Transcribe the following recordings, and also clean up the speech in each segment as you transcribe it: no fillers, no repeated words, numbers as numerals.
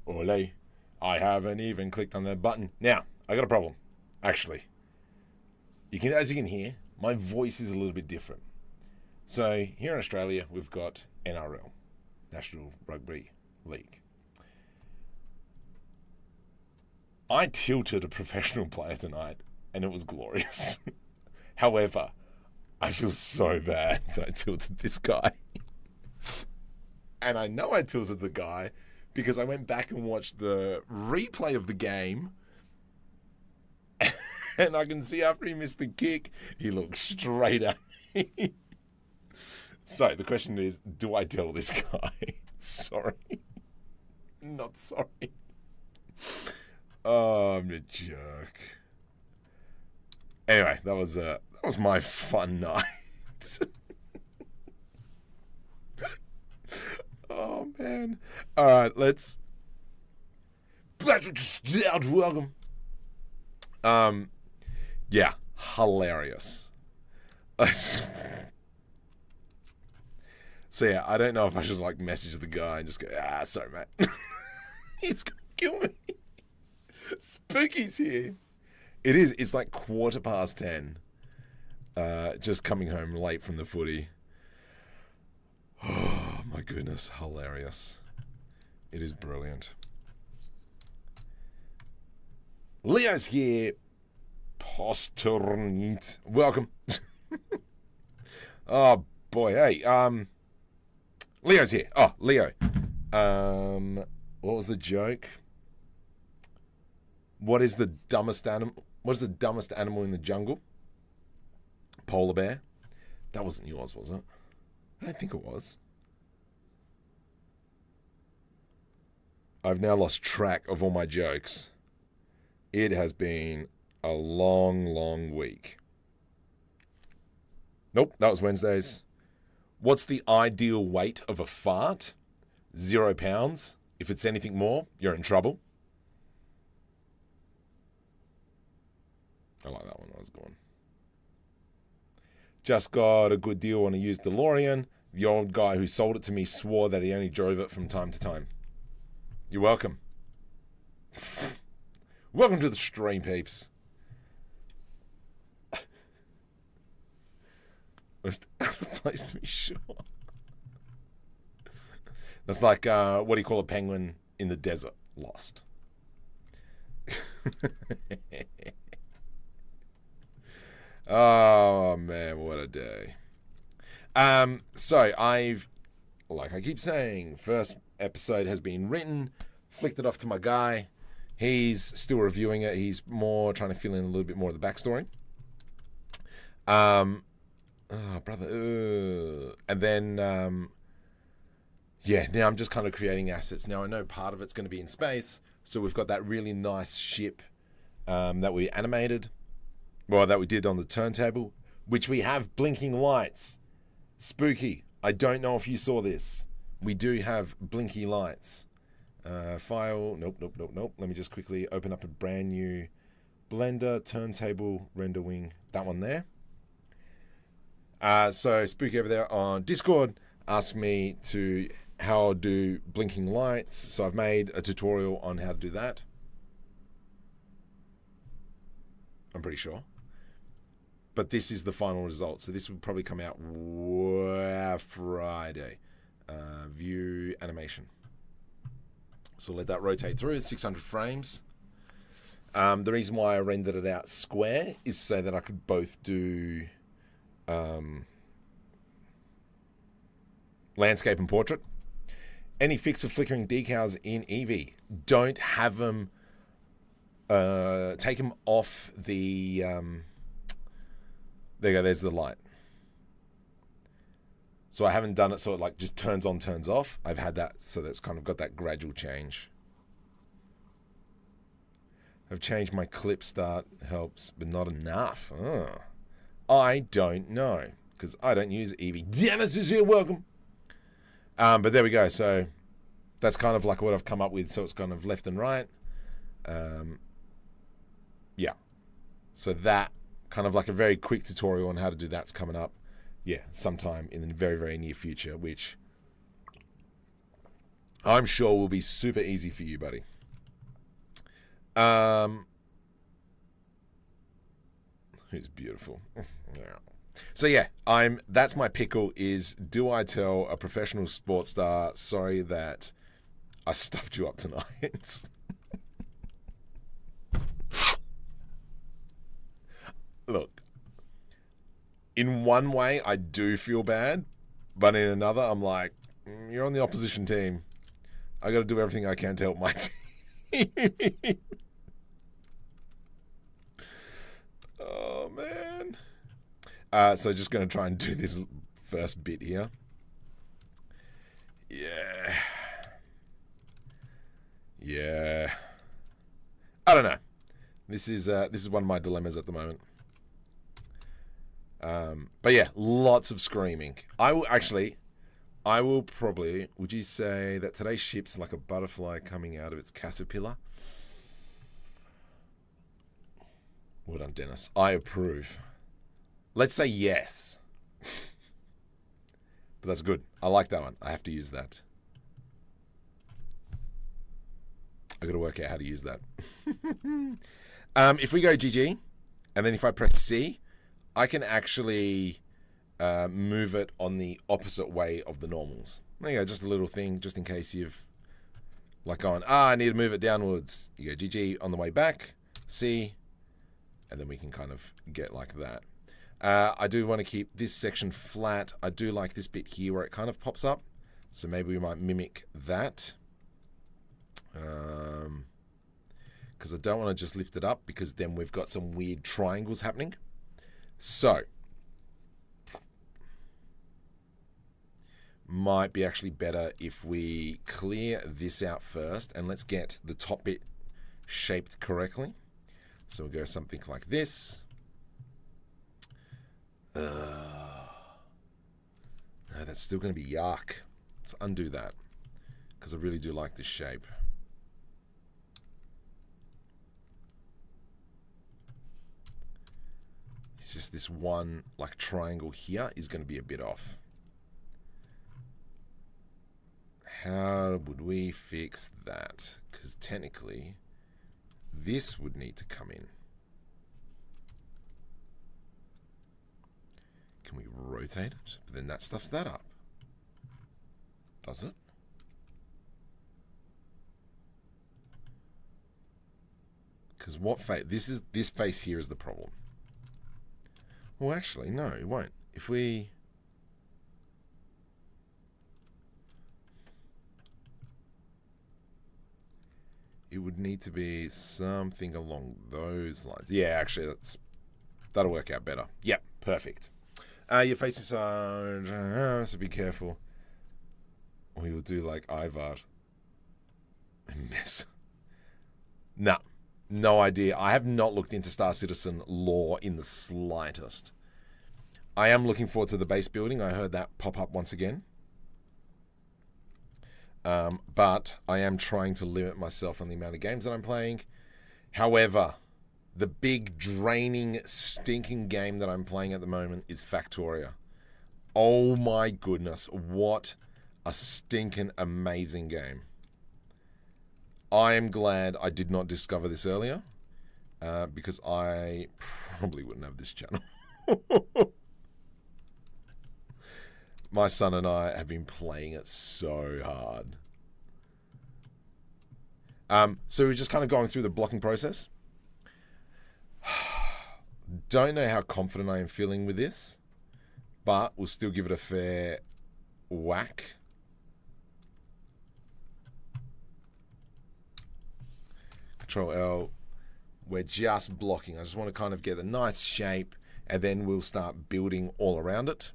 Ole, I haven't even clicked on that button. Now, I got a problem. Actually, as you can hear, my voice is a little bit different. So here in Australia, we've got NRL, National Rugby League. I tilted a professional player tonight, and it was glorious. However, I feel so bad that I tilted this guy. And I know I tilted the guy because I went back and watched the replay of the game. And I can see after he missed the kick, he looked straight at me. So the question is, do I tell this guy? Sorry. Not sorry. Oh, I'm a jerk. Anyway, that was my fun night. Oh man. Alright, let's Patrick Stout, welcome. Yeah, hilarious. So yeah, I don't know if I should like message the guy and just go, sorry mate. He's gonna kill me. Spooky's here. It's like 10:15. Just coming home late from the footy. Oh my goodness, hilarious. It is brilliant. Leo's here. Posternit. Welcome. Oh boy, hey, Leo's here. Oh, Leo. What was the joke? What is the dumbest animal? What is the dumbest animal in the jungle? Polar bear. That wasn't yours, was it? I don't think it was. I've now lost track of all my jokes. It has been a long, long week. Nope, that was Wednesday's. What's the ideal weight of a fart? 0 pounds. If it's anything more, you're in trouble. I like that one. That was a good one. Just got a good deal on a used DeLorean. The old guy who sold it to me swore that he only drove it from time to time. You're welcome. Welcome to the stream, peeps. Most out of place to be sure. That's like, what do you call a penguin in the desert? Lost. Oh man, what a day. So like I keep saying, first episode has been written, flicked it off to my guy. He's still reviewing it. He's more trying to fill in a little bit more of the backstory. Oh brother. And then yeah, now I'm just kind of creating assets. Now I know part of it's going to be in space, so we've got that really nice ship that we animated. Well, that we did on the turntable, which we have blinking lights. Spooky. I don't know if you saw this. We do have blinky lights. File. Nope. Let me just quickly open up a brand new Blender turntable render wing. That one there. So Spooky over there on Discord asked me to how to do blinking lights. So I've made a tutorial on how to do that. I'm pretty sure. But this is the final result. So this will probably come out Friday. View animation. So let that rotate through. 600 frames. The reason why I rendered it out square is so that I could both do landscape and portrait. Any fix of flickering decals in Eevee. Don't have them... take them off the... there you go, there's the light. So I haven't done it so it like just turns on, turns off. I've had that, so that's kind of got that gradual change. I've changed my clip start, helps, but not enough. I don't know, because I don't use Eevee. Dennis is here, welcome. But there we go, so that's kind of like what I've come up with, so it's kind of left and right. Yeah. So that, kind of like a very quick tutorial on how to do that's coming up. Yeah, sometime in the very, very near future, which I'm sure will be super easy for you, buddy. Who's beautiful. So yeah, that's my pickle is, do I tell a professional sports star, sorry that I stuffed you up tonight? Look, in one way I do feel bad, but in another I'm like, you're on the opposition team. I got to do everything I can to help my team. Oh, man. So just going to try and do this first bit here. Yeah. Yeah. I don't know. This is one of my dilemmas at the moment. But yeah, lots of screaming. I will probably, would you say that today's ship's like a butterfly coming out of its caterpillar? Well done, Dennis. I approve. Let's say yes. But that's good. I like that one. I have to use that. I got to work out how to use that. If we go GG, and then if I press C, I can actually move it on the opposite way of the normals. There you go, just a little thing, just in case you've like gone, I need to move it downwards. You go GG on the way back, C, and then we can kind of get like that. I do want to keep this section flat. I do like this bit here where it kind of pops up. So maybe we might mimic that. Because I don't want to just lift it up, because then we've got some weird triangles happening. So, might be actually better if we clear this out first, and let's get the top bit shaped correctly. So we'll go something like this. No, that's still going to be yuck. Let's undo that, because I really do like this shape. It's just this one like triangle here is going to be a bit off. How would we fix that? Because technically this would need to come in. Can we rotate it? But then that stuffs that up. Does it? Because what face? This face here is the problem. Well, actually, no, it won't. If we... It would need to be something along those lines. Yeah, actually, that'll work out better. Yep, perfect. Your face is so be careful. Or you'll do like Ivar and miss. Nah. No idea. I have not looked into Star Citizen lore in the slightest. I am looking forward to the base building. I heard that pop up once again. But I am trying to limit myself on the amount of games that I'm playing. However, the big, draining, stinking game that I'm playing at the moment is Factoria. Oh my goodness, what a stinking amazing game. I am glad I did not discover this earlier, because I probably wouldn't have this channel. My son and I have been playing it so hard. So we're just kind of going through the blocking process. Don't know how confident I am feeling with this, but we'll still give it a fair whack. Control L. We're just blocking. I just want to kind of get a nice shape, and then we'll start building all around it.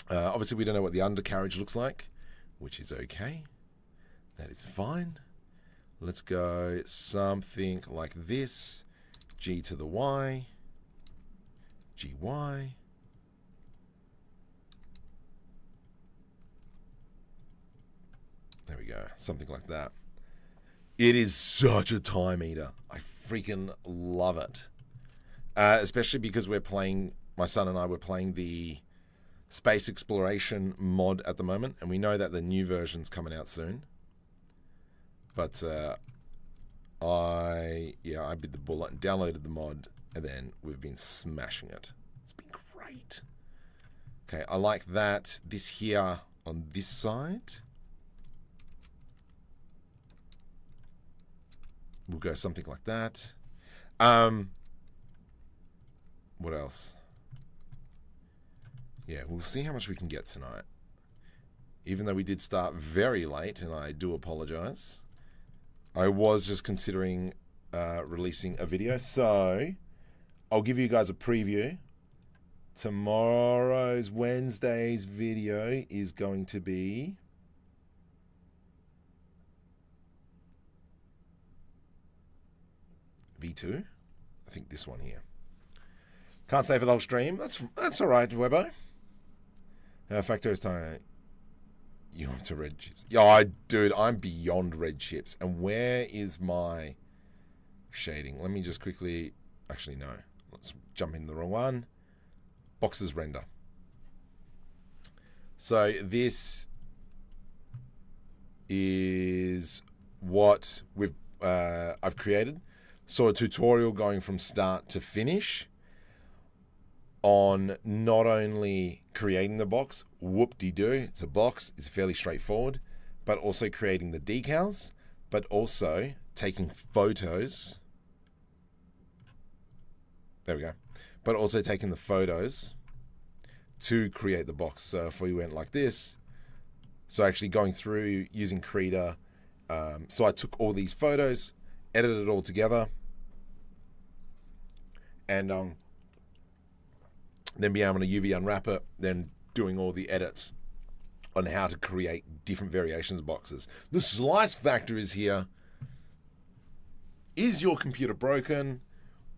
Obviously, we don't know what the undercarriage looks like, which is okay. That is fine. Let's go something like this. G to the Y. GY. There we go. Something like that. It is such a time eater. I freaking love it. Especially because we're playing, my son and I were playing the space exploration mod at the moment, and we know that the new version's coming out soon. But I bit the bullet and downloaded the mod, and then we've been smashing it. It's been great. Okay, I like that. This here on this side, we'll go something like that. What else? Yeah, we'll see how much we can get tonight. Even though we did start very late, and I do apologize. I was just considering releasing a video, so I'll give you guys a preview. Wednesday's video is going to be V2. I think this one here. Can't stay for the whole stream. That's all right, Webbo. Factor is time. You have to red chips. Yeah, dude, I'm beyond red chips. And where is my shading? Let me just quickly. Actually, no. Let's jump in the wrong one. Boxes render. So this is what I've created. So a tutorial going from start to finish on not only creating the box, whoop-de-doo, it's a box, it's fairly straightforward, but also creating the decals, but also taking photos. There we go. But also taking the photos to create the box. So if we went like this, so actually going through using Krita, so I took all these photos, edited it all together, and then be able to UV unwrap it, then doing all the edits on how to create different variations of boxes. The slice factor is here. Is your computer broken,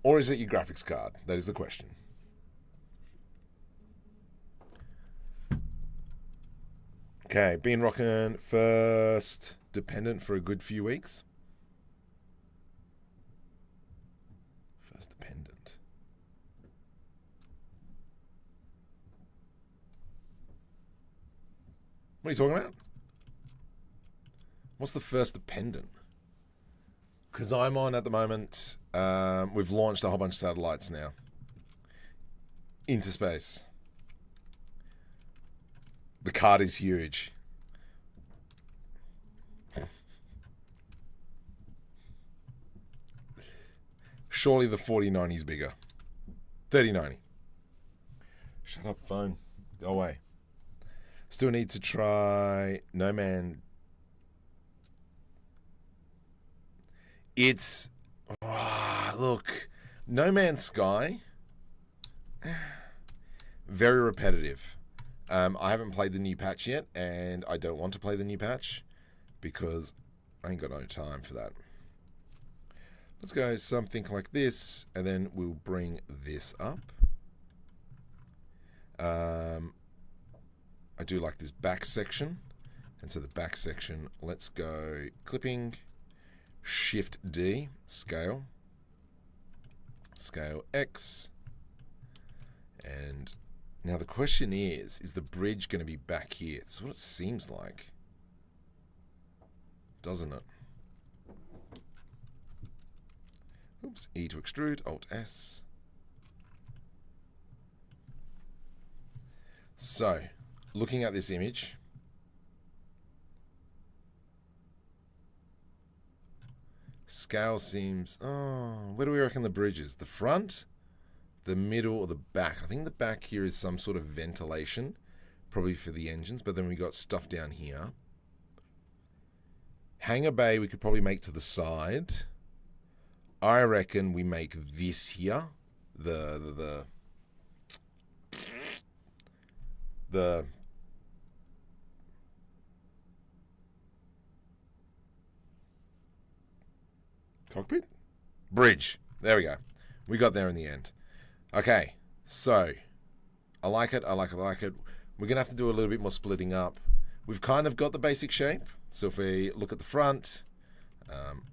or is it your graphics card? That is the question. Okay, been rocking first dependent for a good few weeks. First dependent. What are you talking about? What's the first dependent? Because I'm on at the moment, we've launched a whole bunch of satellites now into space. The card is huge. Surely the 4090 is bigger. 3090. Shut up, phone. Go away. Still need to try No Man. It's look, No Man's Sky. Very repetitive. I haven't played the new patch yet, and I don't want to play the new patch because I ain't got no time for that. Let's go something like this, and then we'll bring this up. I do like this back section, and so the back section, let's go clipping, Shift D, scale X, and now the question is the bridge going to be back here? It's what it seems like, doesn't it? Oops, E to extrude, Alt S. So, looking at this image, scale seems, where do we reckon the bridge is? The front, the middle, or the back? I think the back here is some sort of ventilation, probably for the engines, but then we got stuff down here. Hangar bay we could probably make to the side. I reckon we make this here, the cockpit? Bridge. There we go. We got there in the end. Okay, so I like it. We're going to have to do a little bit more splitting up. We've kind of got the basic shape. So if we look at the front,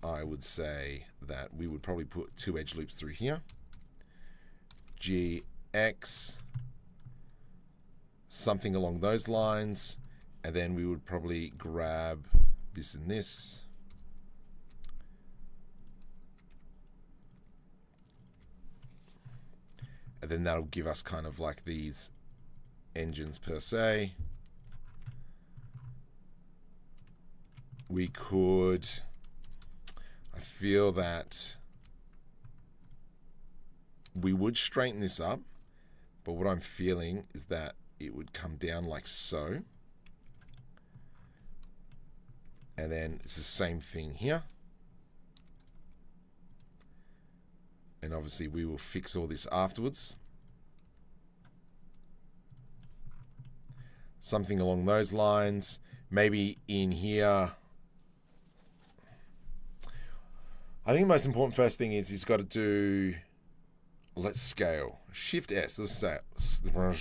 I would say that we would probably put 2 edge loops through here. GX, something along those lines. And then we would probably grab this and this. And then that'll give us kind of like these engines per se. We could, I feel that we would straighten this up, but what I'm feeling is that it would come down like so. And then it's the same thing here. And obviously we will fix all this afterwards. Something along those lines. Maybe in here, I think the most important first thing is he's got to do, let's scale. Shift S, let's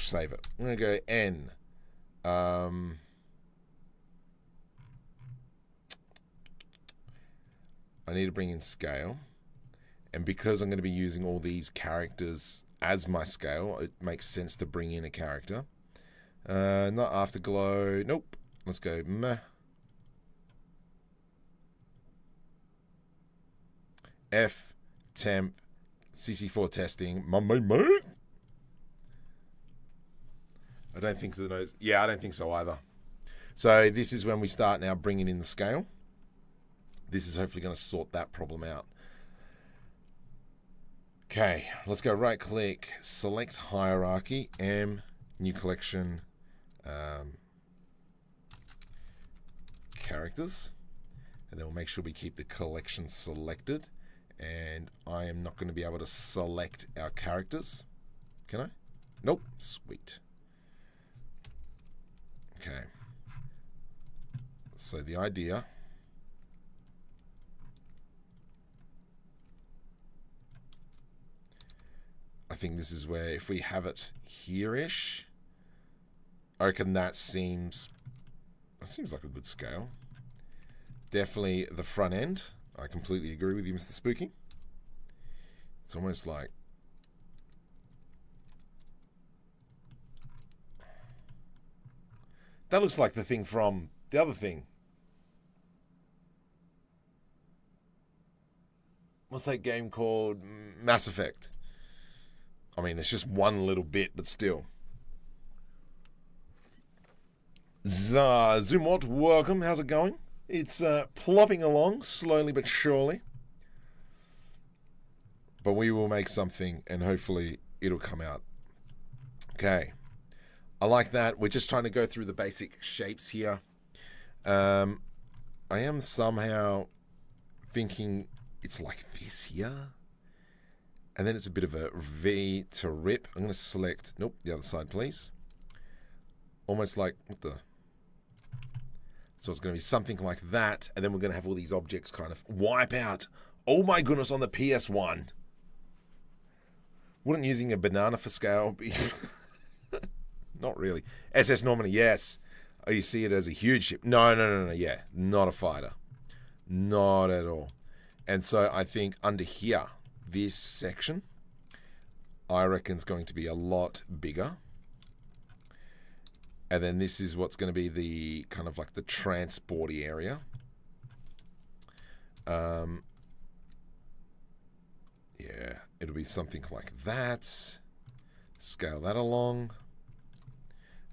save it. I'm going to go N. I need to bring in scale. And because I'm going to be using all these characters as my scale, it makes sense to bring in a character. Not afterglow. Nope. Let's go meh. F, temp, CC4 testing. My mate. I don't think the nose. Yeah, I don't think so either. So this is when we start now bringing in the scale. This is hopefully going to sort that problem out. Okay, let's go right click, select hierarchy, M, new collection, characters. And then we'll make sure we keep the collection selected. And I am not going to be able to select our characters. Can I? Nope. Sweet. Okay. So the idea. I think this is where if we have it here-ish, I reckon that seems like a good scale. Definitely the front end. I completely agree with you, Mr. Spooky. It's almost like that looks like the thing from the other thing. What's that game called? Mass Effect. I mean, it's just one little bit, but still. Zoomot, welcome. How's it going? It's plopping along, slowly but surely. But we will make something, and hopefully it'll come out. Okay. I like that. We're just trying to go through the basic shapes here. I am somehow thinking it's like this here. And then it's a bit of a V to rip. I'm going to select, nope, the other side, please. Almost like, what the? So it's going to be something like that. And then we're going to have all these objects kind of wipe out. Oh my goodness, on the PS1. Wouldn't using a banana for scale be... Not really. SS Normandy, yes. Oh, you see it as a huge ship. No, yeah. Not a fighter. Not at all. And so I think under here, this section, I reckon is going to be a lot bigger. And then this is what's going to be the kind of like the transporty area. Yeah, it'll be something like that. Scale that along.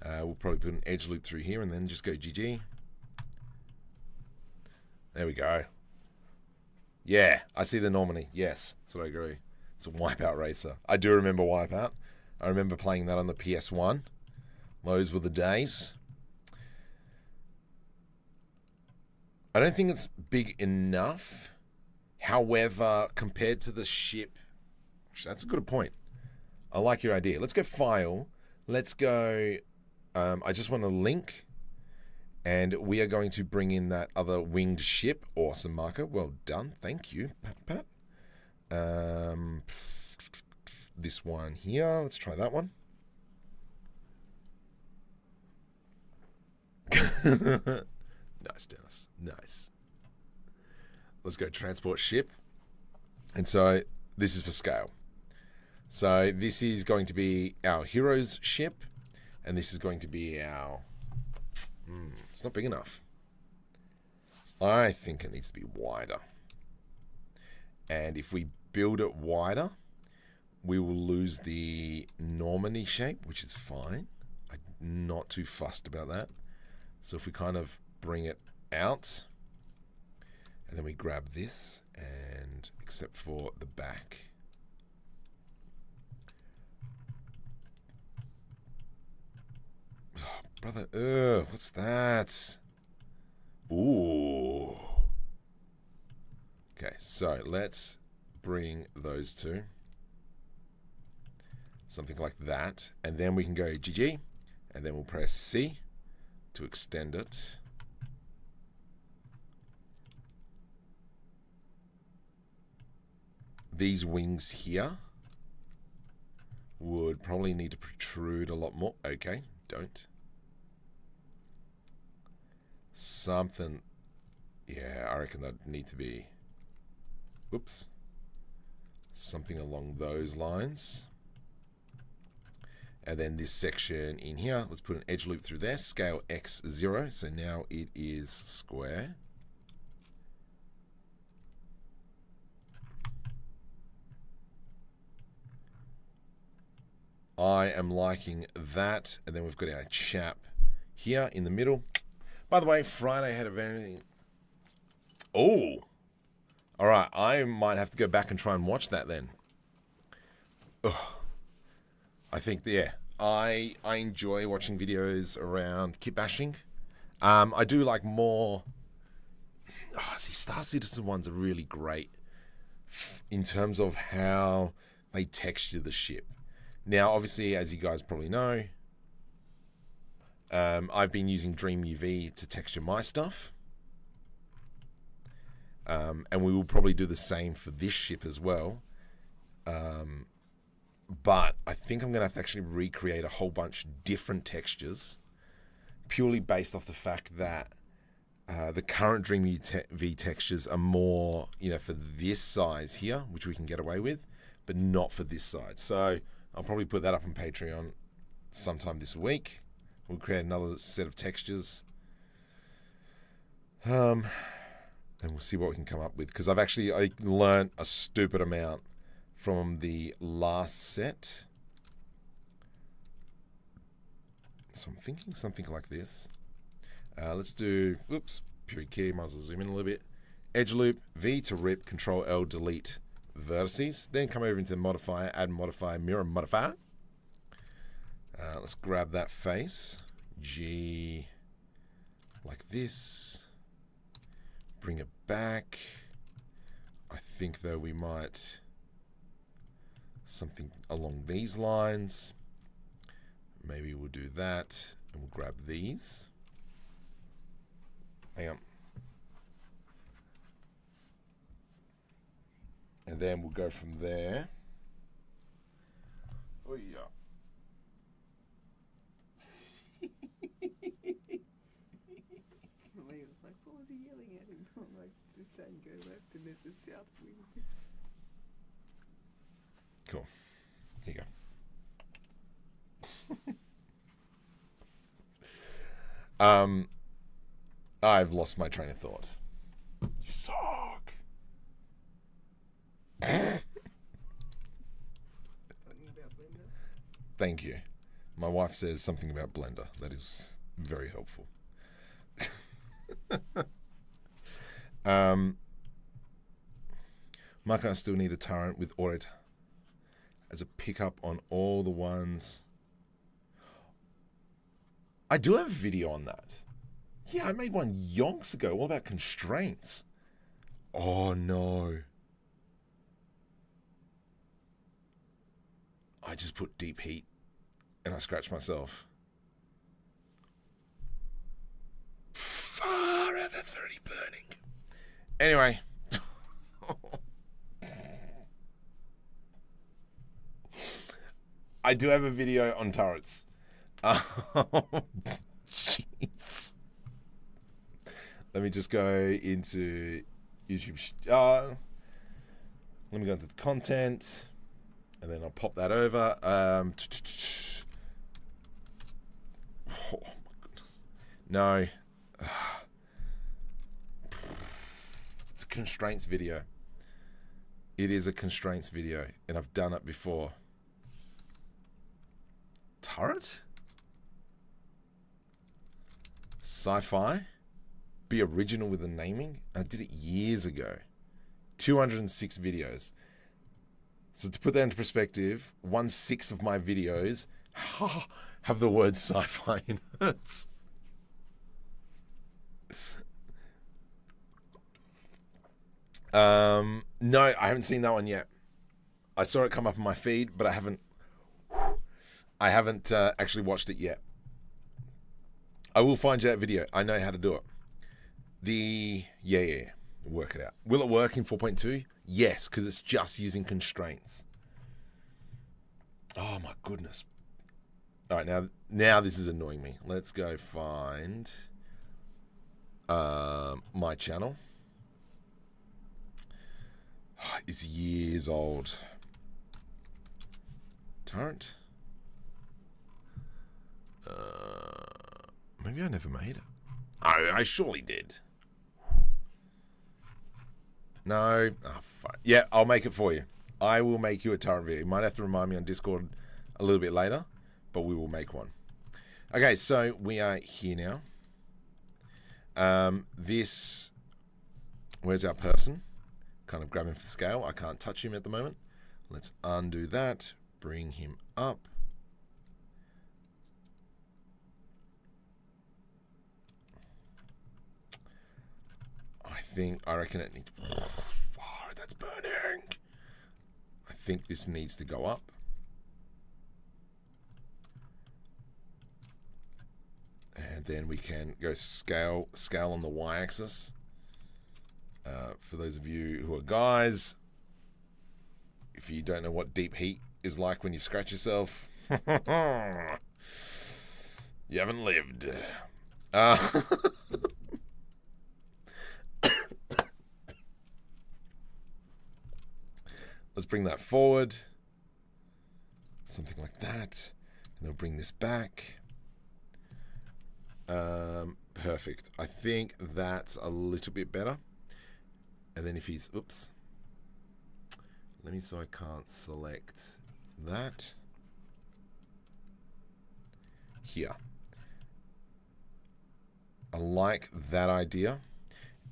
We'll probably put an edge loop through here and then just go GG. There we go. Yeah, I see the Normandy. Yes, that's what I agree. It's a Wipeout racer. I do remember Wipeout. I remember playing that on the PS1. Those were the days. I don't think it's big enough. However, compared to the ship, that's a good point. I like your idea. Let's go File. Let's go... I just want to link. And we are going to bring in that other winged ship. Awesome, Marco. Well done. Thank you, Pat. This one here. Let's try that one. Nice, Dennis. Nice. Let's go transport ship. And so this is for scale. So this is going to be our hero's ship. And this is going to be our... it's not big enough. I think it needs to be wider. And if we build it wider, we will lose the Normandy shape, which is fine. I'm not too fussed about that. So if we kind of bring it out, and then we grab this, and except for the back, oh, brother, what's that? Ooh. Okay, so let's bring those two. Something like that. And then we can go GG. And then we'll press C to extend it. These wings here would probably need to protrude a lot more. Okay, don't. Something. Yeah, I reckon that'd need to be. Whoops. Something along those lines. And then this section in here, let's put an edge loop through there, scale X0, so now it is square. I am liking that. And then we've got our chap here in the middle. By the way, Friday had a very... Oh! All right, I might have to go back and try and watch that then. Ugh. I think, yeah, I enjoy watching videos around kitbashing. I do like more... Oh, see, Star Citizen ones are really great in terms of how they texture the ship. Now, obviously, as you guys probably know, I've been using DreamUV to texture my stuff. And we will probably do the same for this ship as well. But I think I'm going to have to actually recreate a whole bunch of different textures, purely based off the fact that the current DreamUV textures are more, you know, for this size here, which we can get away with, but not for this side. So I'll probably put that up on Patreon sometime this week. We'll create another set of textures. And we'll see what we can come up with. Because I learned a stupid amount from the last set. So I'm thinking something like this. Let's do, oops, period key, might as well zoom in a little bit. Edge loop, V to rip, Control L, delete vertices. Then come over into modifier, add modifier, mirror modifier. Let's grab that face. G, like this. Bring it back. I think though we might something along these lines. Maybe we'll do that and we'll grab these. Hang on. And then we'll go from there. Oh yeah. It's like, what was he yelling at him? I'm like, this is saying go left and this is south wing. Cool. Here you go. I've lost my train of thought. You suck. Thank you. My wife says something about Blender. That is very helpful. Might I still need a turret with auto as a pickup on all the ones. I do have a video on that. Yeah, I made one yonks ago, all about constraints. Oh no. I just put deep heat and I scratched myself. Far out, that's very burning. Anyway. I do have a video on turrets. Jeez. Let me just go into YouTube. Let me go into the content, and then I'll pop that over. Oh my goodness. No. It's a constraints video. It is a constraints video, and I've done it before. Turret? Sci-fi? Be original with the naming? I did it years ago. 206 videos. So to put that into perspective, 1/6 of my videos have the word sci-fi in it. No, I haven't seen that one yet. I saw it come up in my feed, but I haven't actually watched it yet. I will find you that video. I know how to do it. Yeah, work it out. Will it work in 4.2? Yes, because it's just using constraints. Oh my goodness. All right, now this is annoying me. Let's go find my channel. Oh, it's years old. Torrent. Maybe I never made it. I surely did. No. Oh, fuck. Yeah, I'll make it for you. I will make you a torrent video. You might have to remind me on Discord a little bit later, but we will make one. Okay, so we are here now. Where's our person? Kind of grab him for scale. I can't touch him at the moment. Let's undo that. Bring him up. I reckon it needs... Oh, that's burning. I think this needs to go up. And then we can go scale on the y-axis. For those of you who are guys, if you don't know what deep heat is like when you scratch yourself, you haven't lived. Let's bring that forward. Something like that. And then we'll bring this back. Perfect. I think that's a little bit better. And then if he's... Oops. Let me... So I can't select that. Here. I like that idea.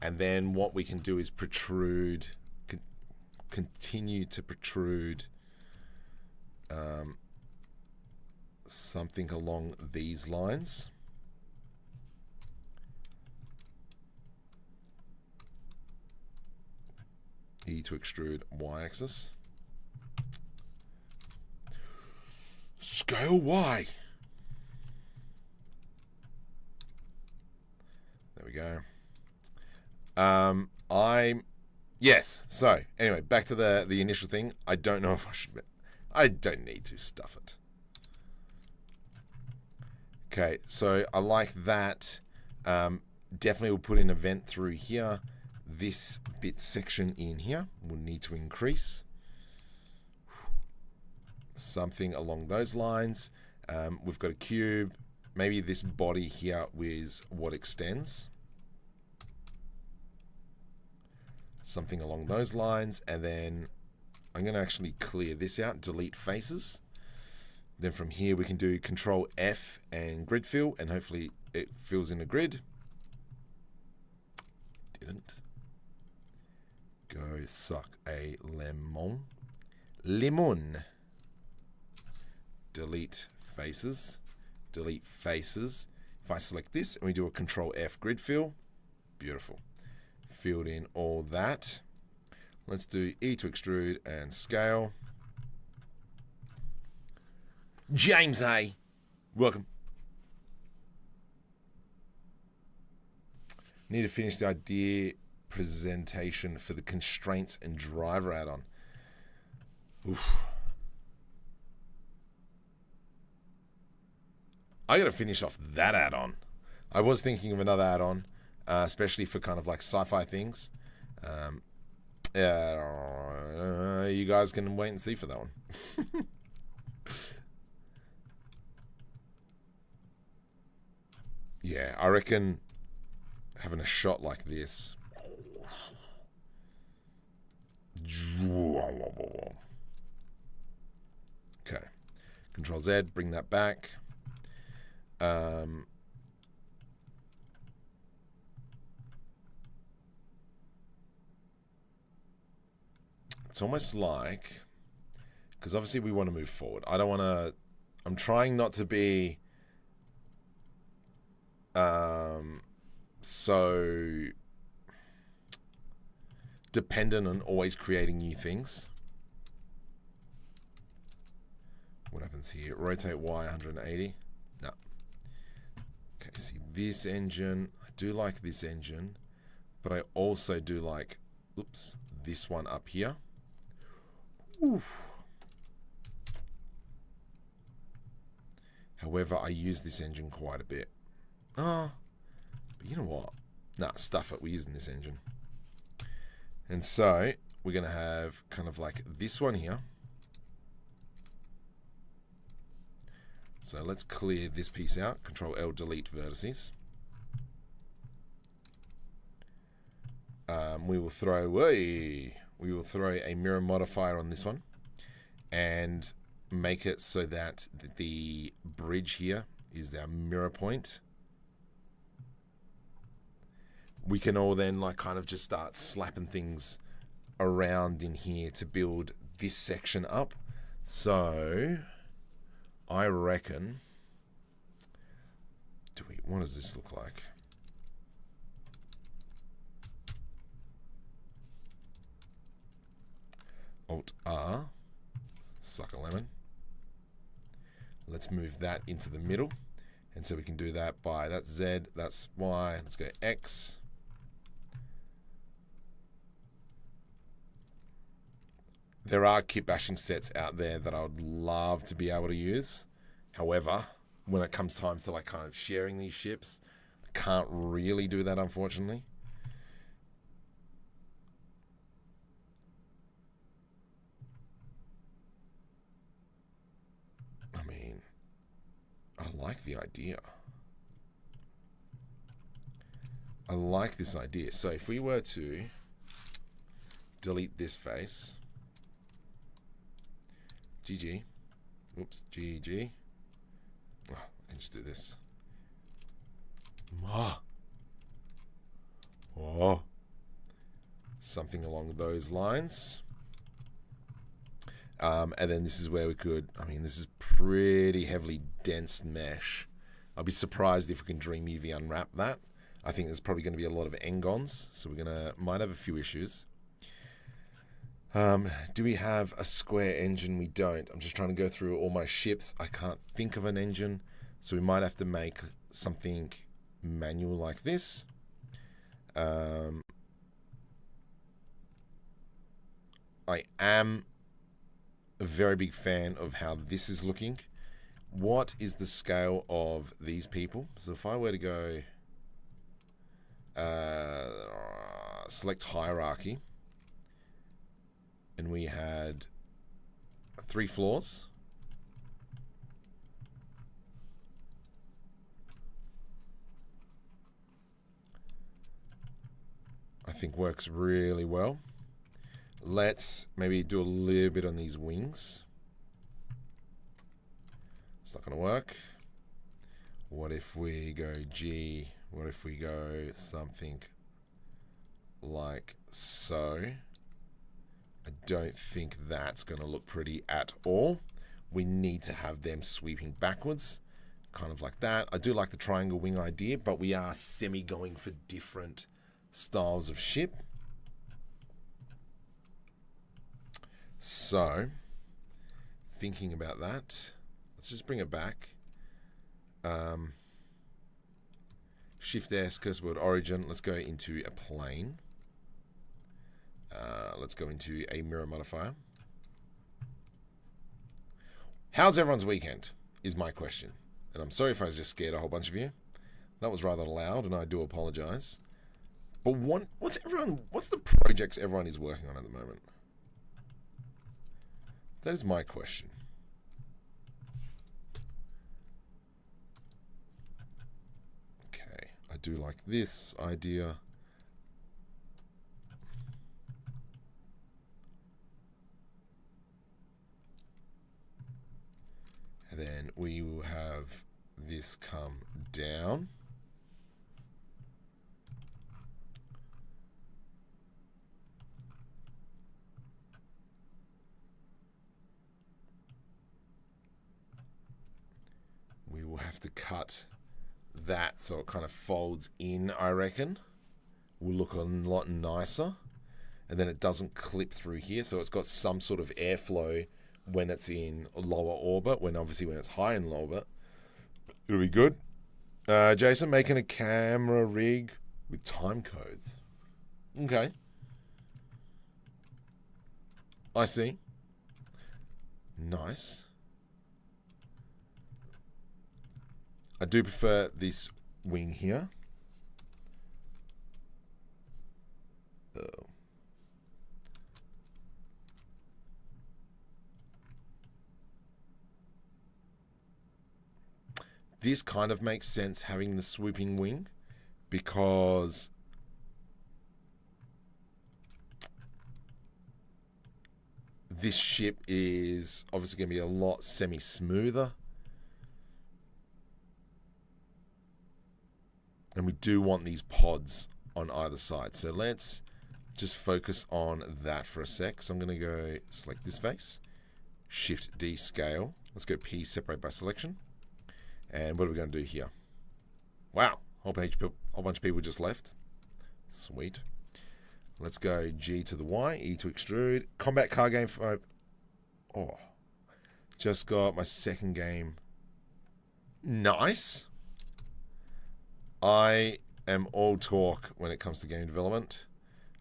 And then what we can do is protrude... Continue to protrude something along these lines. E to extrude y-axis. Scale Y. There we go. Yes. So anyway, back to the initial thing. I don't know if I should. I don't need to stuff it. Okay. So I like that. Definitely will put an event through here. This bit section in here will need to increase. Something along those lines. We've got a cube. Maybe this body here is what extends. Something along those lines, and then I'm going to actually clear this out, delete faces. Then from here we can do Control F and grid fill, and hopefully it fills in a grid. Didn't. Go suck a lemon. Lemon. Delete faces. Delete faces. If I select this and we do a Control F grid fill, beautiful. Filled in all that. Let's do E to extrude and scale. James A. Welcome. Need to finish the idea presentation for the constraints and driver add-on. Oof. I gotta finish off that add-on. I was thinking of another add-on. Especially for kind of like sci-fi things. You guys can wait and see for that one. Yeah, I reckon having a shot like this. Control Z, bring that back. It's almost like, because obviously we want to move forward. I don't want to, I'm trying not to be so dependent on always creating new things. What happens here? Rotate Y 180. No. Okay, see this engine. I do like this engine, but I also do like, oops, this one up here. Oof. However, I use this engine quite a bit. But you know what? Nah, stuff it. We're using this engine. And so we're going to have kind of like this one here. So let's clear this piece out. Control L, delete vertices. We will throw a mirror modifier on this one and make it so that the bridge here is our mirror point. We can all then like kind of just start slapping things around in here to build this section up. So I reckon, what does this look like? Alt R, suck a lemon. Let's move that into the middle. And so we can do that by, that's Z, that's Y, let's go X. There are kitbashing sets out there that I would love to be able to use. However, when it comes time to like kind of sharing these ships, I can't really do that, unfortunately. I mean, I like the idea. I like this idea. So if we were to delete this face, GG. Oops, GG. Oh, I can just do this. Oh. Something along those lines. And then this is where we could, I mean, this is pretty heavily dense mesh. I'll be surprised if we can DreamUV unwrap that. I think there's probably going to be a lot of engons, so we're might have a few issues. Do we have a square engine? We don't. I'm just trying to go through all my ships. I can't think of an engine, so we might have to make something manual like this. I am a very big fan of how this is looking. What is the scale of these people? So if I were to go select hierarchy, and we had 3 floors. I think works really well. Let's maybe do a little bit on these wings. It's not going to work. What if we go G? What if we go something like so? I don't think that's going to look pretty at all. We need to have them sweeping backwards, kind of like that. I do like the triangle wing idea, but we are semi-going for different styles of ship. So, thinking about that, let's just bring it back. Shift S, cursor origin. Let's go into a plane. Let's go into a mirror modifier. How's everyone's weekend? Is my question. And I'm sorry if I just scared a whole bunch of you. That was rather loud, and I do apologize. But what's the projects everyone is working on at the moment? That is my question. Okay, I do like this idea. then we will have this come down. We will have to cut that so it kind of folds in, I reckon. Will look a lot nicer. And then it doesn't clip through here, so it's got some sort of airflow when it's in lower orbit, when obviously when it's high in low orbit. It'll be good. Jason, making a camera rig with time codes. Okay. I see. Nice. I do prefer this wing here. Oh. This kind of makes sense having the swooping wing because this ship is obviously going to be a lot semi-smoother. And we do want these pods on either side. So let's just focus on that for a sec. So I'm going to go select this face, Shift D scale. Let's go P separate by selection. And what are we going to do here? Wow, whole bunch of people just left. Sweet. Let's go G to the Y, E to extrude. Combat car game 5. Oh, just got my second game. Nice. I am all talk when it comes to game development.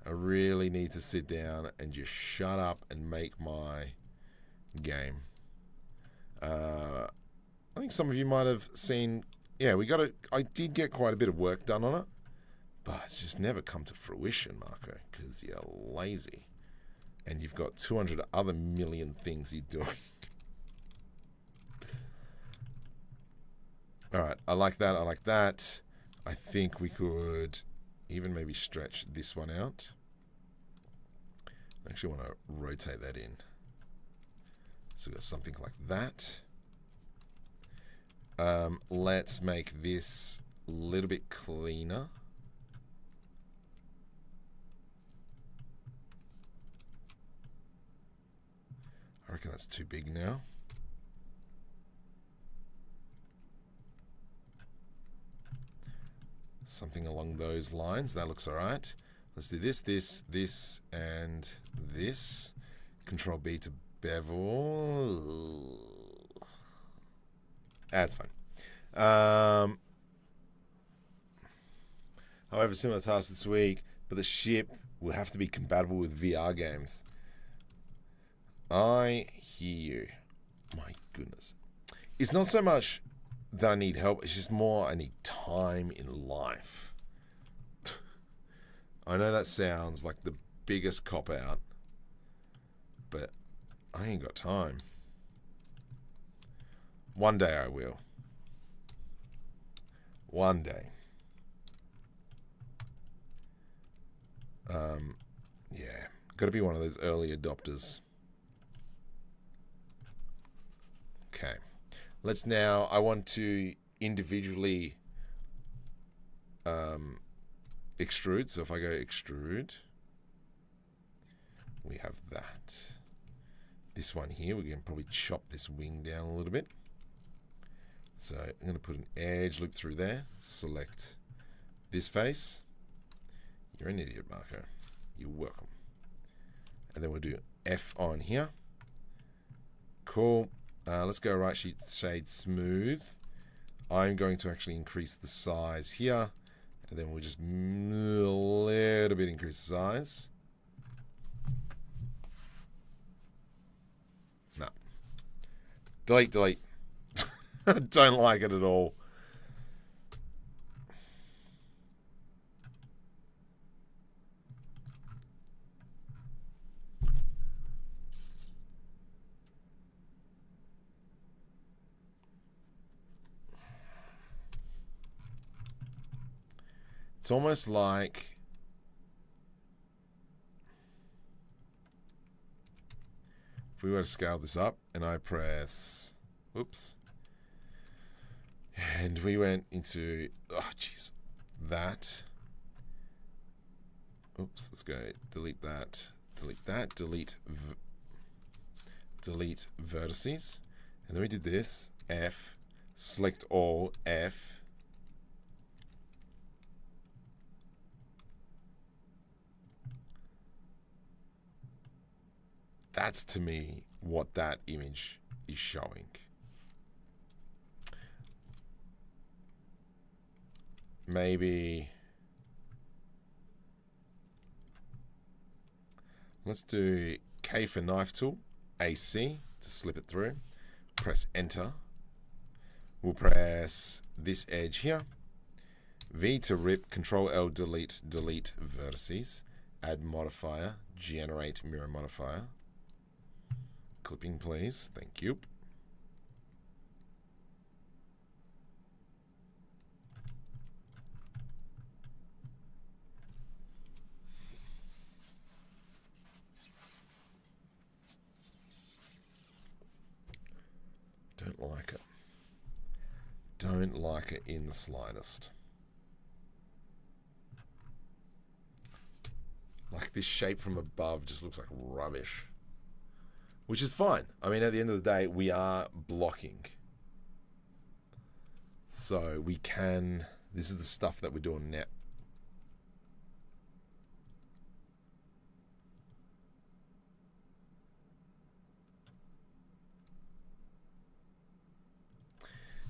I really need to sit down and just shut up and make my game. I think some of you might have seen, yeah, I did get quite a bit of work done on it, but it's just never come to fruition, Marco, because you're lazy and you've got 200 other million things you're doing. All right, I like that. I like that. I think we could even maybe stretch this one out. I actually want to rotate that in. So we've got something like that. Let's make this a little bit cleaner. I reckon that's too big now. Something along those lines. That looks all right. Let's do this, this, and this. Control B to bevel. That's fine. However, similar task this week, but the ship will have to be compatible with VR games. I hear you. My goodness. It's not so much that I need help, it's just more I need time in life. I know that sounds like the biggest cop-out, but I ain't got time. One day I will. One day. Yeah, got to be one of those early adopters. Okay. Let's now, I want to individually extrude. So if I go extrude, we have that. This one here, we can probably chop this wing down a little bit. So I'm going to put an edge loop through there. Select this face. You're an idiot, Marco. You're welcome. And then we'll do F on here. Cool. Let's go right shade smooth. I'm going to actually increase the size here. And then we'll just a little bit increase the size. No. Delete, delete. Don't like it at all. It's almost like if we were to scale this up and I press, oops, And we went into, oh jeez, that. Oops, let's go delete that, delete that, delete vertices. And then we did this, F, select all, F. That's to me what that image is showing. Maybe let's do K for knife tool, AC to slip it through. Press enter. We'll press this edge here. V to rip, Control L, delete vertices. Add modifier, generate mirror modifier. Clipping please, thank you. Don't like it. Don't like it in the slightest. Like this shape from above just looks like rubbish. Which is fine. I mean, at the end of the day, we are blocking. So we can, this is the stuff that we're doing now.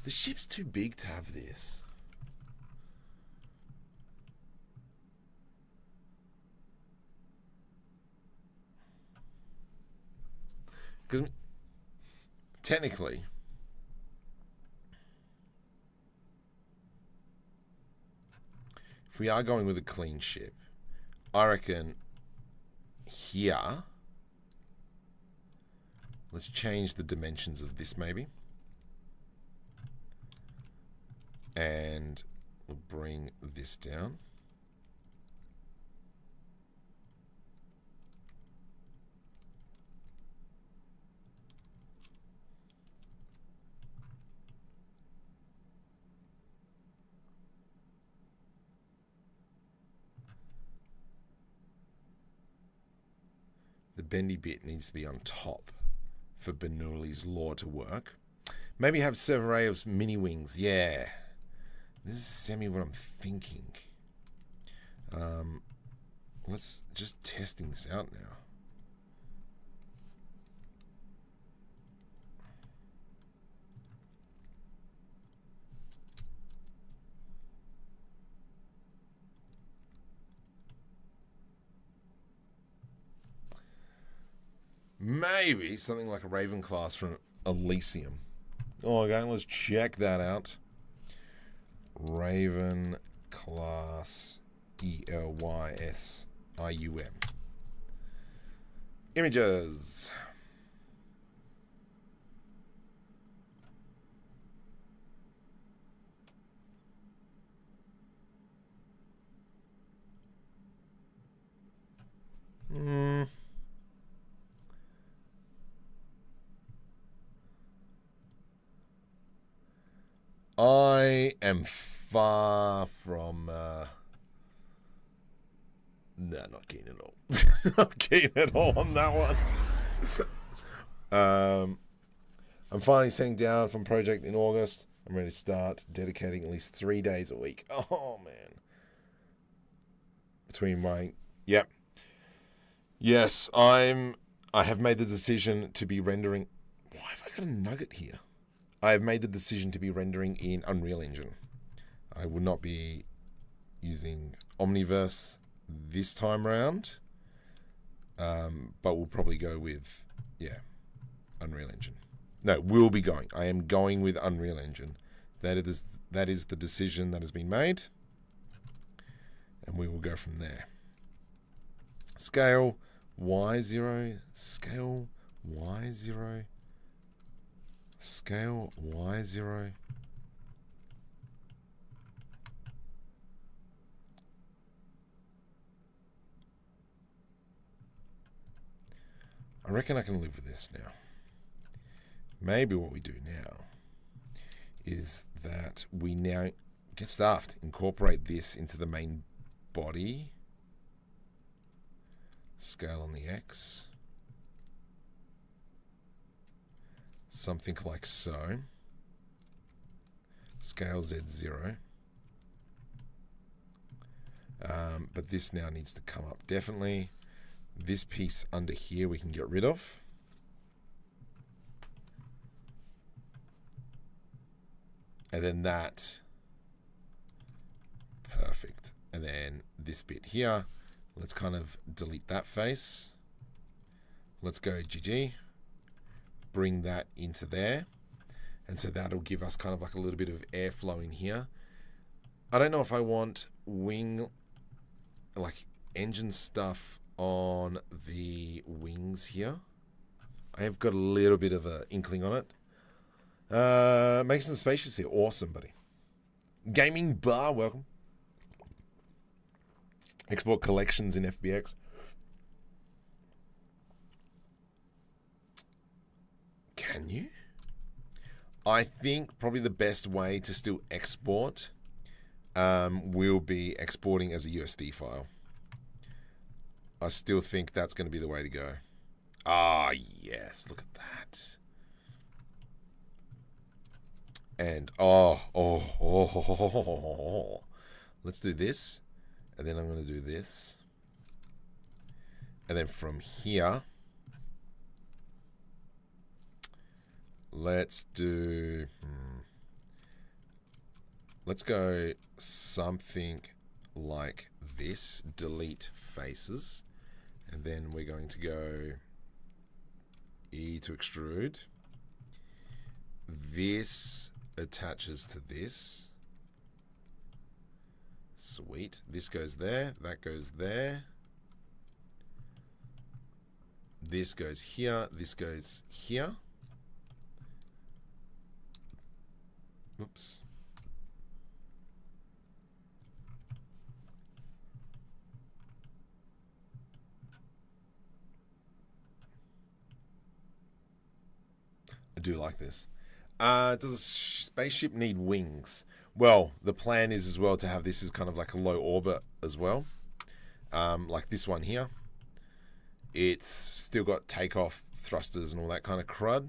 The ship's too big to have this. Because technically, if we are going with a clean ship, I reckon here, let's change the dimensions of this maybe. And we'll bring this down. The bendy bit needs to be on top for Bernoulli's law to work. Maybe have Cerverae's mini wings. Yeah. This is semi what I'm thinking. Let's just testing this out now. Maybe something like a Raven class from Elysium. Oh, okay, let's check that out. Raven class ELYSIUM. Images. I am far from not keen at all. Not keen at all on that one. I'm finally sitting down from project in August. I'm ready to start dedicating at least 3 days a week. Oh man. Between my yes, I have made the decision to be rendering. Why have I got a nugget here? I have made the decision to be rendering in Unreal Engine. I will not be using Omniverse this time around, but we'll probably go with, Unreal Engine. No, we'll be going. I am going with Unreal Engine. That is the decision that has been made, and we will go from there. Scale Y0, scale Y0. Scale Y0. I reckon I can live with this now. Maybe what we do now is that we now get stuffed. Incorporate this into the main body. Scale on the X. Something like so. Scale Z0. But this now needs to come up. Definitely this piece under here we can get rid of. And then that. Perfect. And then this bit here. Let's kind of delete that face. Let's go GG. Bring that into there. And so that'll give us kind of like a little bit of airflow in here. I don't know if I want wing, like engine stuff on the wings here. I have got a little bit of an inkling on it. Make some spaceships here. Awesome, buddy. Gaming Bar, welcome. Export collections in FBX. Can you? I think probably the best way to still export will be exporting as a USD file. I still think that's going to be the way to go. Ah, yes. Look at that. And, let's do this. And then I'm going to do this. And then from here, let's do, let's go something like this. Delete faces. And then we're going to go E to extrude. This attaches to this. Sweet. This goes there. That goes there. This goes here. This goes here. Oops. I do like this. Does a spaceship need wings? Well, the plan is as well to have this as kind of like a low orbit as well. Like this one here. It's still got takeoff thrusters and all that kind of crud.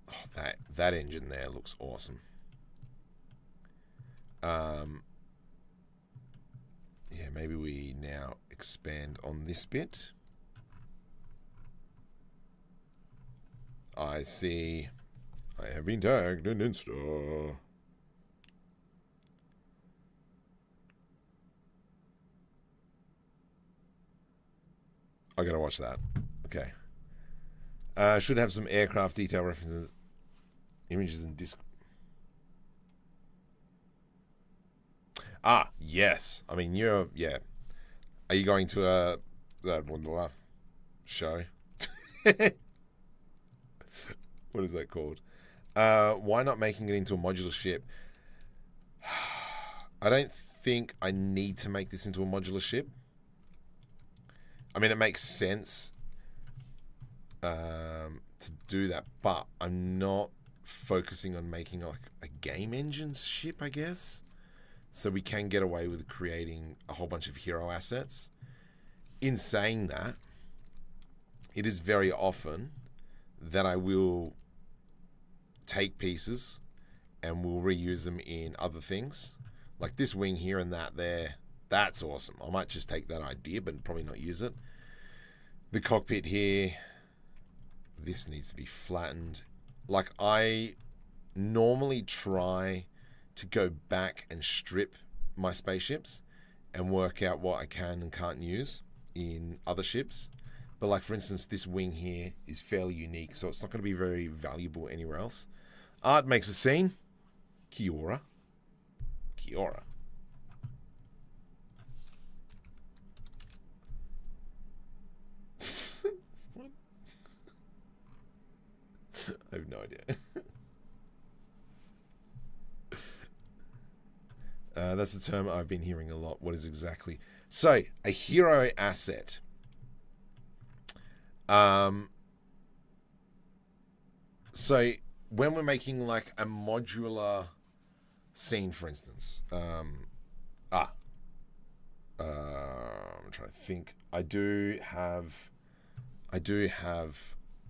Oh, that engine there looks awesome. Yeah, maybe we now expand on this bit. I see. I have been tagged in Insta. I gotta watch that. Okay. Should have some aircraft detail references, images, and disc. Ah, yes. I mean, yeah. Are you going to a show? What is that called? Why not making it into a modular ship? I don't think I need to make this into a modular ship. I mean, it makes sense to do that, but I'm not focusing on making like a game engine ship, I guess. So we can get away with creating a whole bunch of hero assets. In saying that, it is very often that I will take pieces and we'll reuse them in other things. Like this wing here and that there. That's awesome. I might just take that idea, but probably not use it. The cockpit here. This needs to be flattened. Like I normally try to go back and strip my spaceships and work out what I can and can't use in other ships. But like for instance, this wing here is fairly unique, so it's not going to be very valuable anywhere else. Art makes a scene. Kia ora. Kia ora. What? I have no idea. That's the term I've been hearing a lot. What is exactly? So, a hero asset. So when we're making like a modular scene, for instance, I'm trying to think. I do have a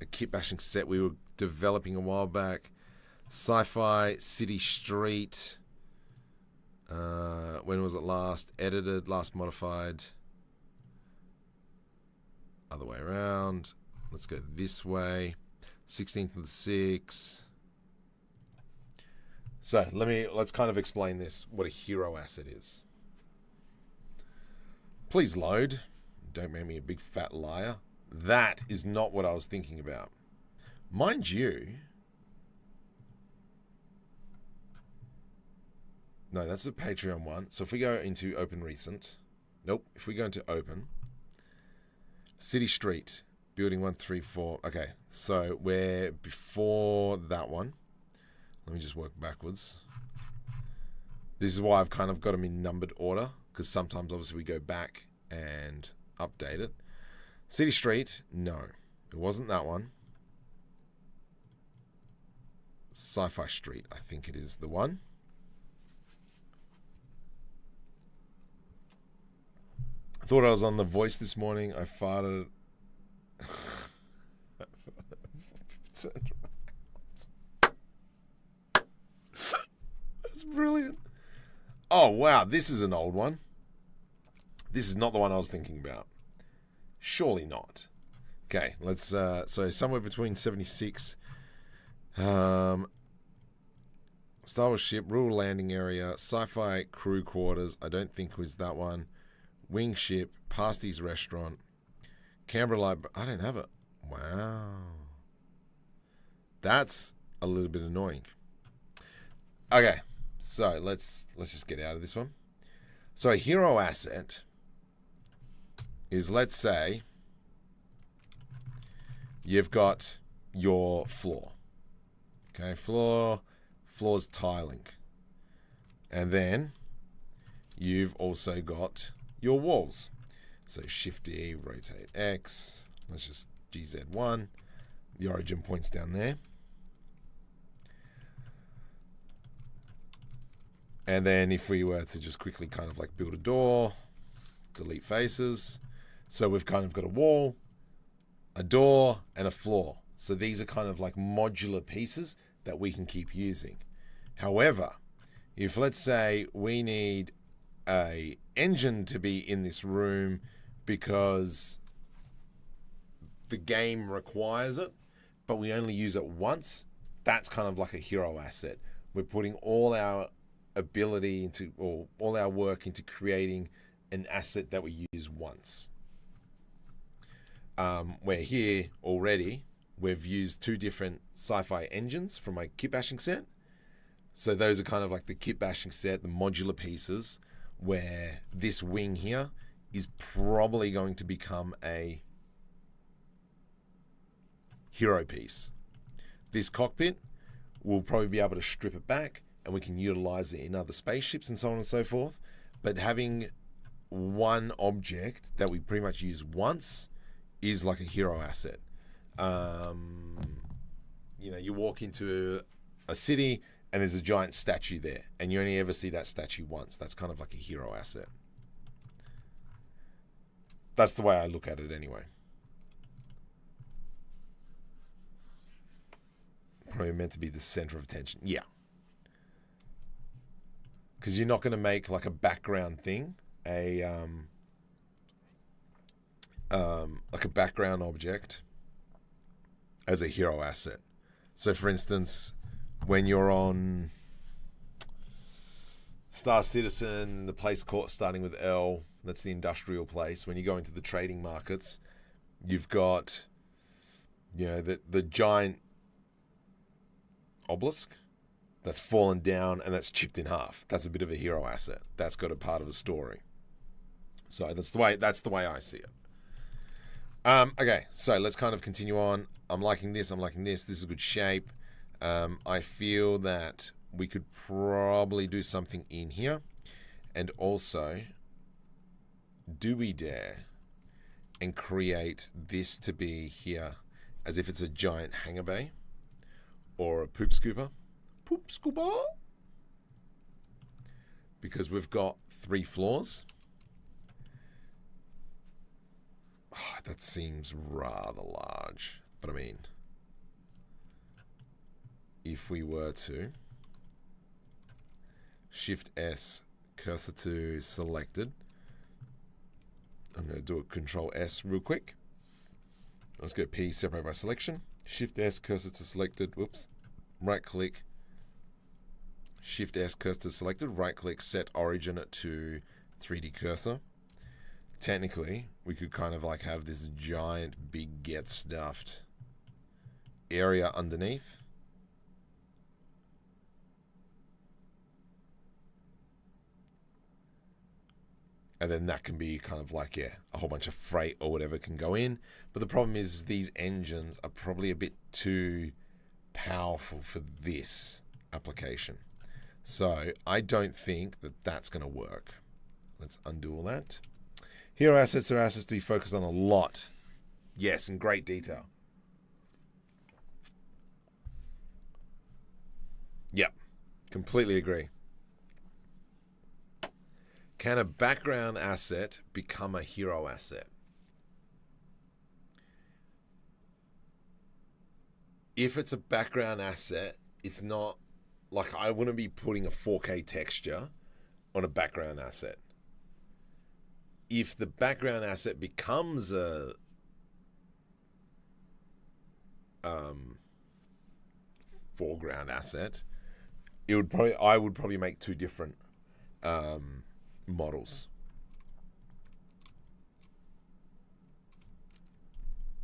kitbashing set we were developing a while back. Sci-fi City Street. When was it last edited? Last modified. Other way around. Let's go this way. 16th of the 6th. So let's kind of explain this, what a hero asset is. Please load. Don't make me a big fat liar. That is not what I was thinking about. Mind you. No, that's the Patreon one. So if we go into open recent. Nope. If we go into open. City Street. Building 134. Okay. So we're before that one. Let me just work backwards. This is why I've kind of got them in numbered order. Because sometimes obviously we go back and update it. City Street. No. It wasn't that one. Sci-Fi Street. I think it is the one. I thought I was on The Voice this morning. I farted. That's brilliant. Oh, wow. This is an old one. This is not the one I was thinking about. Surely not. Okay, let's... so somewhere between 76... Star Wars ship, rural landing area, sci-fi crew quarters. I don't think it was that one. Wing ship, Pasties restaurant, Canberra Library. I don't have it. Wow. That's a little bit annoying. Okay, so let's just get out of this one. So a hero asset is, let's say, you've got your floor. Okay, floor's tiling. And then you've also got your walls. So Shift D, rotate X. Let's just GZ1. The origin point's down there. And then if we were to just quickly kind of like build a door, delete faces. So we've kind of got a wall, a door, and a floor. So these are kind of like modular pieces that we can keep using. However, if let's say we need a engine to be in this room because the game requires it, but we only use it once, that's kind of like a hero asset. We're putting all our ability into, or all our work into creating an asset that we use once. Where here already, we've used two different sci-fi engines from my kitbashing set. So those are kind of like the kitbashing set, the modular pieces, where this wing here is probably going to become a hero piece. This cockpit, we'll probably be able to strip it back and we can utilize it in other spaceships and so on and so forth. But having one object that we pretty much use once is like a hero asset. You know, you walk into a city and there's a giant statue there and you only ever see that statue once. That's kind of like a hero asset. That's the way I look at it anyway. Probably meant to be the center of attention. Yeah. Because you're not going to make like a background thing, like a background object as a hero asset. So for instance, when you're on Star Citizen, the place called starting with L, that's the industrial place. When you go into the trading markets, you've got, you know, the giant obelisk that's fallen down and that's chipped in half. That's a bit of a hero asset. That's got a part of a story. So that's the way I see it. Okay, so let's kind of continue on. I'm liking this. This is a good shape. I feel that we could probably do something in here. And also, do we dare and create this to be here as if it's a giant hangar bay? or a poop scooper. Poop scooper. Because we've got 3 floors. Oh, that seems rather large. But I mean, if we were to Shift S, cursor to selected. I'm going to do a Control S real quick. Let's go P, separate by selection. Shift S, cursor to selected. Whoops. Right click. Shift S, cursor to selected. Right click, set origin to 3D cursor. Technically, we could kind of like have this giant, big, get stuffed area underneath. And then that can be kind of like, yeah, a whole bunch of freight or whatever can go in. But the problem is these engines are probably a bit too powerful for this application. So I don't think that that's going to work. Let's undo all that. Hero assets are assets to be focused on a lot. Yes, in great detail. Yep, completely agree. Can a background asset become a hero asset? If it's a background asset, it's not like I wouldn't be putting a 4K texture on a background asset. If the background asset becomes a foreground asset, I would probably make 2 different models.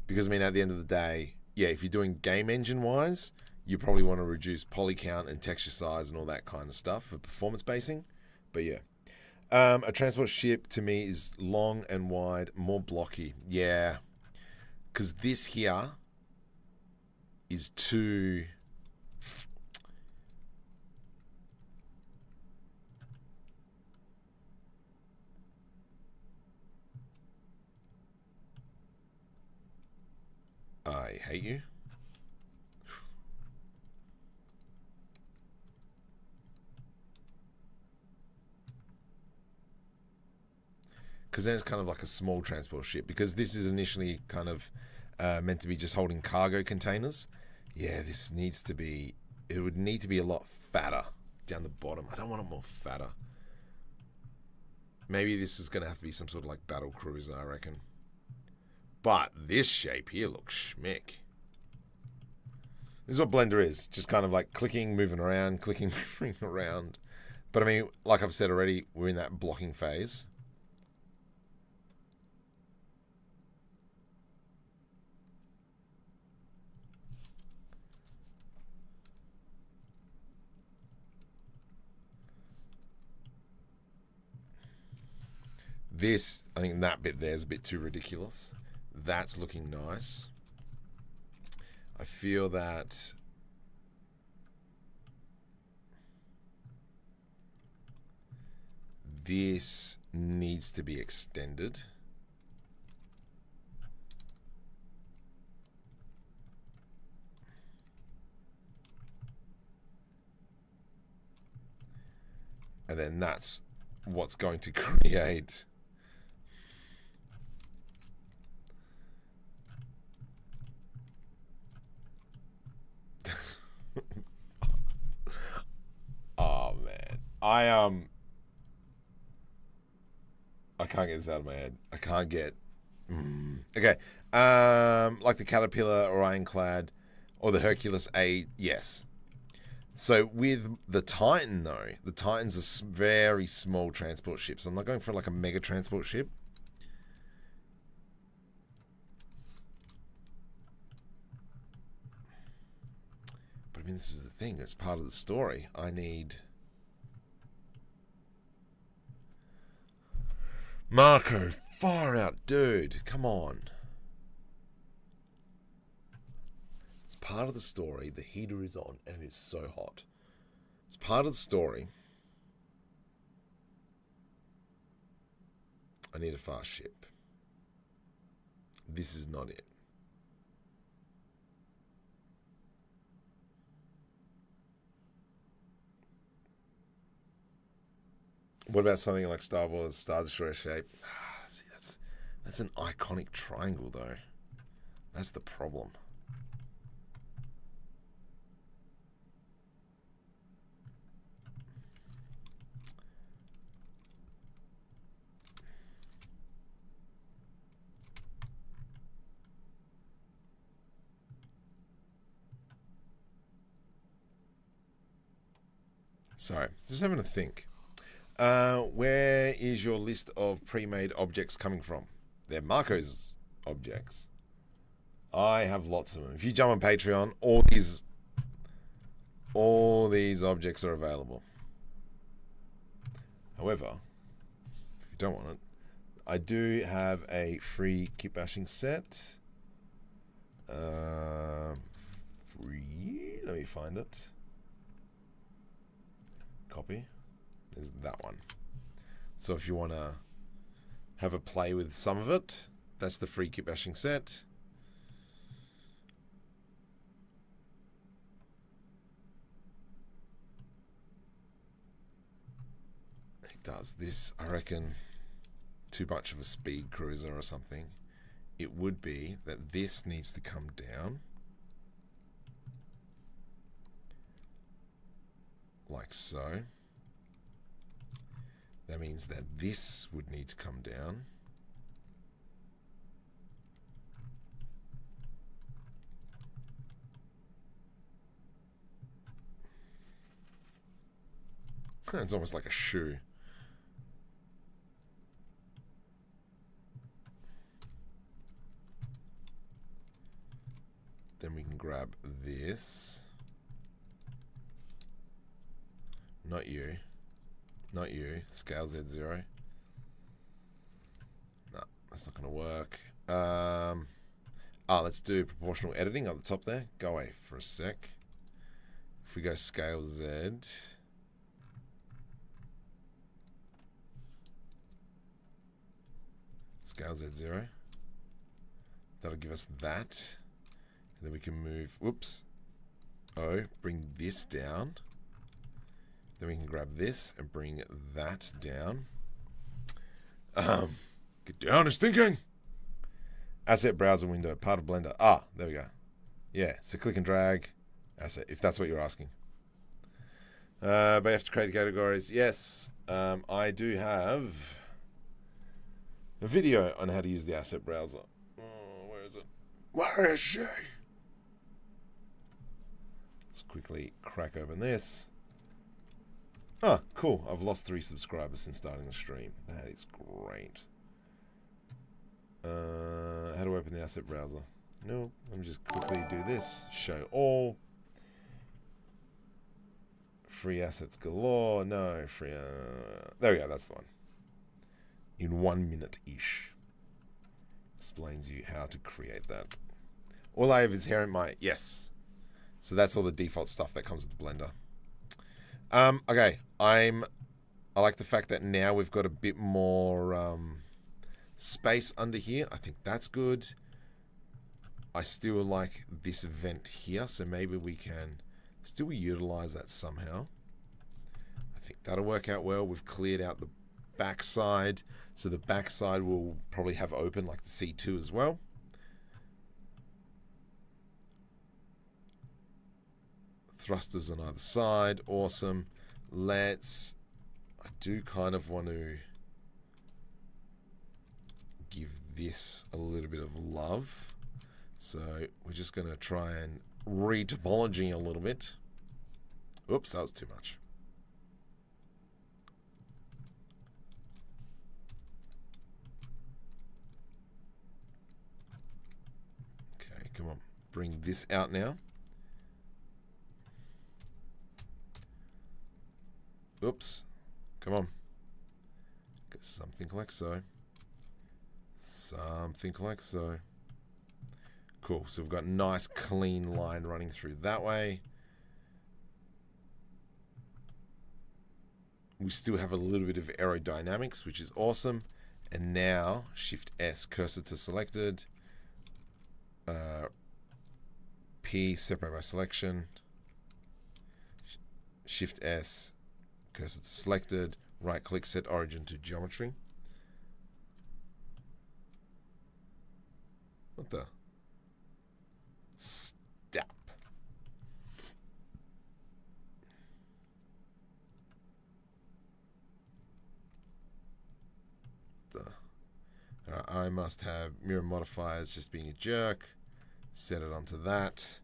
Because I mean, at the end of the day, yeah, if you're doing game engine wise, you probably want to reduce poly count and texture size and all that kind of stuff for performance basing. But yeah, a transport ship to me is long and wide, more blocky. Yeah, because this here is too. I hate you. Because then it's kind of like a small transport ship. Because this is initially kind of meant to be just holding cargo containers. Yeah, this needs to be... It would need to be a lot fatter down the bottom. I don't want it more fatter. Maybe this is going to have to be some sort of like battle cruiser, I reckon. But this shape here looks schmick. This is what Blender is. Just kind of like clicking, moving around, clicking, moving around. But I mean, like I've said already, we're in that blocking phase. This, I think that bit there is a bit too ridiculous. That's looking nice. I feel that this needs to be extended. And then that's what's going to create oh man, I can't get this out of my head. I can't get okay. Like the Caterpillar or Ironclad or the Hercules A, yes. So with the Titan though, the Titan's a very small transport ship. So I'm not going for like a mega transport ship. But I mean, this is the thing. It's part of the story. I need Marco, far out, dude. Come on. It's part of the story. The heater is on and it is so hot. It's part of the story. I need a fast ship. This is not it. What about something like Star Wars Star Destroyer shape? See, that's an iconic triangle though. That's the problem. Sorry, just having a think. Where is your list of pre-made objects coming from? They're Marco's objects. I have lots of them. If you jump on Patreon, all these objects are available. However, if you don't want it, I do have a free Kitbashing set. Free. Let me find it. Copy. There's that one. So if you want to have a play with some of it, that's the free Kitbashing set. It does this, I reckon, too much of a speed cruiser or something. It would be that this needs to come down. Like so. That means that this would need to come down. It's almost like a shoe. Then we can grab this. Not you. Not you. Scale Z0. No, that's not going to work. Let's do proportional editing up the top there. Go away for a sec. If we go scale Z. Scale Z0. That'll give us that. And then we can move, whoops. Bring this down. Then we can grab this and bring that down. Get down is thinking. Asset browser window, part of Blender. There we go. Yeah, so click and drag asset, if that's what you're asking. But you have to create categories. Yes, I do have a video on how to use the asset browser. Where is it? Where is she? Let's quickly crack open this. Cool. I've lost 3 subscribers since starting the stream. That is great. How do I open the asset browser? No, let me just quickly do this. Show all. Free assets galore. No, free. There we go. That's the one. In 1 minute-ish. Explains you how to create that. All I have is here in my... Yes. So that's all the default stuff that comes with the Blender. Okay. I like the fact that now we've got a bit more space under here. I think that's good. I still like this vent here, so maybe we can still utilize that somehow. I think that'll work out well. We've cleared out the backside, so the backside will probably have open like the C2 as well. Thrusters on either side, awesome. I do kind of want to give this a little bit of love. So we're just going to try and re-topology a little bit. Oops, that was too much. Okay, come on. Bring this out now. Oops. Come on. Something like so. Something like so. Cool. So we've got a nice clean line running through that way. We still have a little bit of aerodynamics, which is awesome. And now, Shift S, cursor to selected. P, separate by selection. Shift S, cursor to selected. Right click, set origin to geometry. What the? Stop. Alright, I must have mirror modifiers just being a jerk. Set it onto that.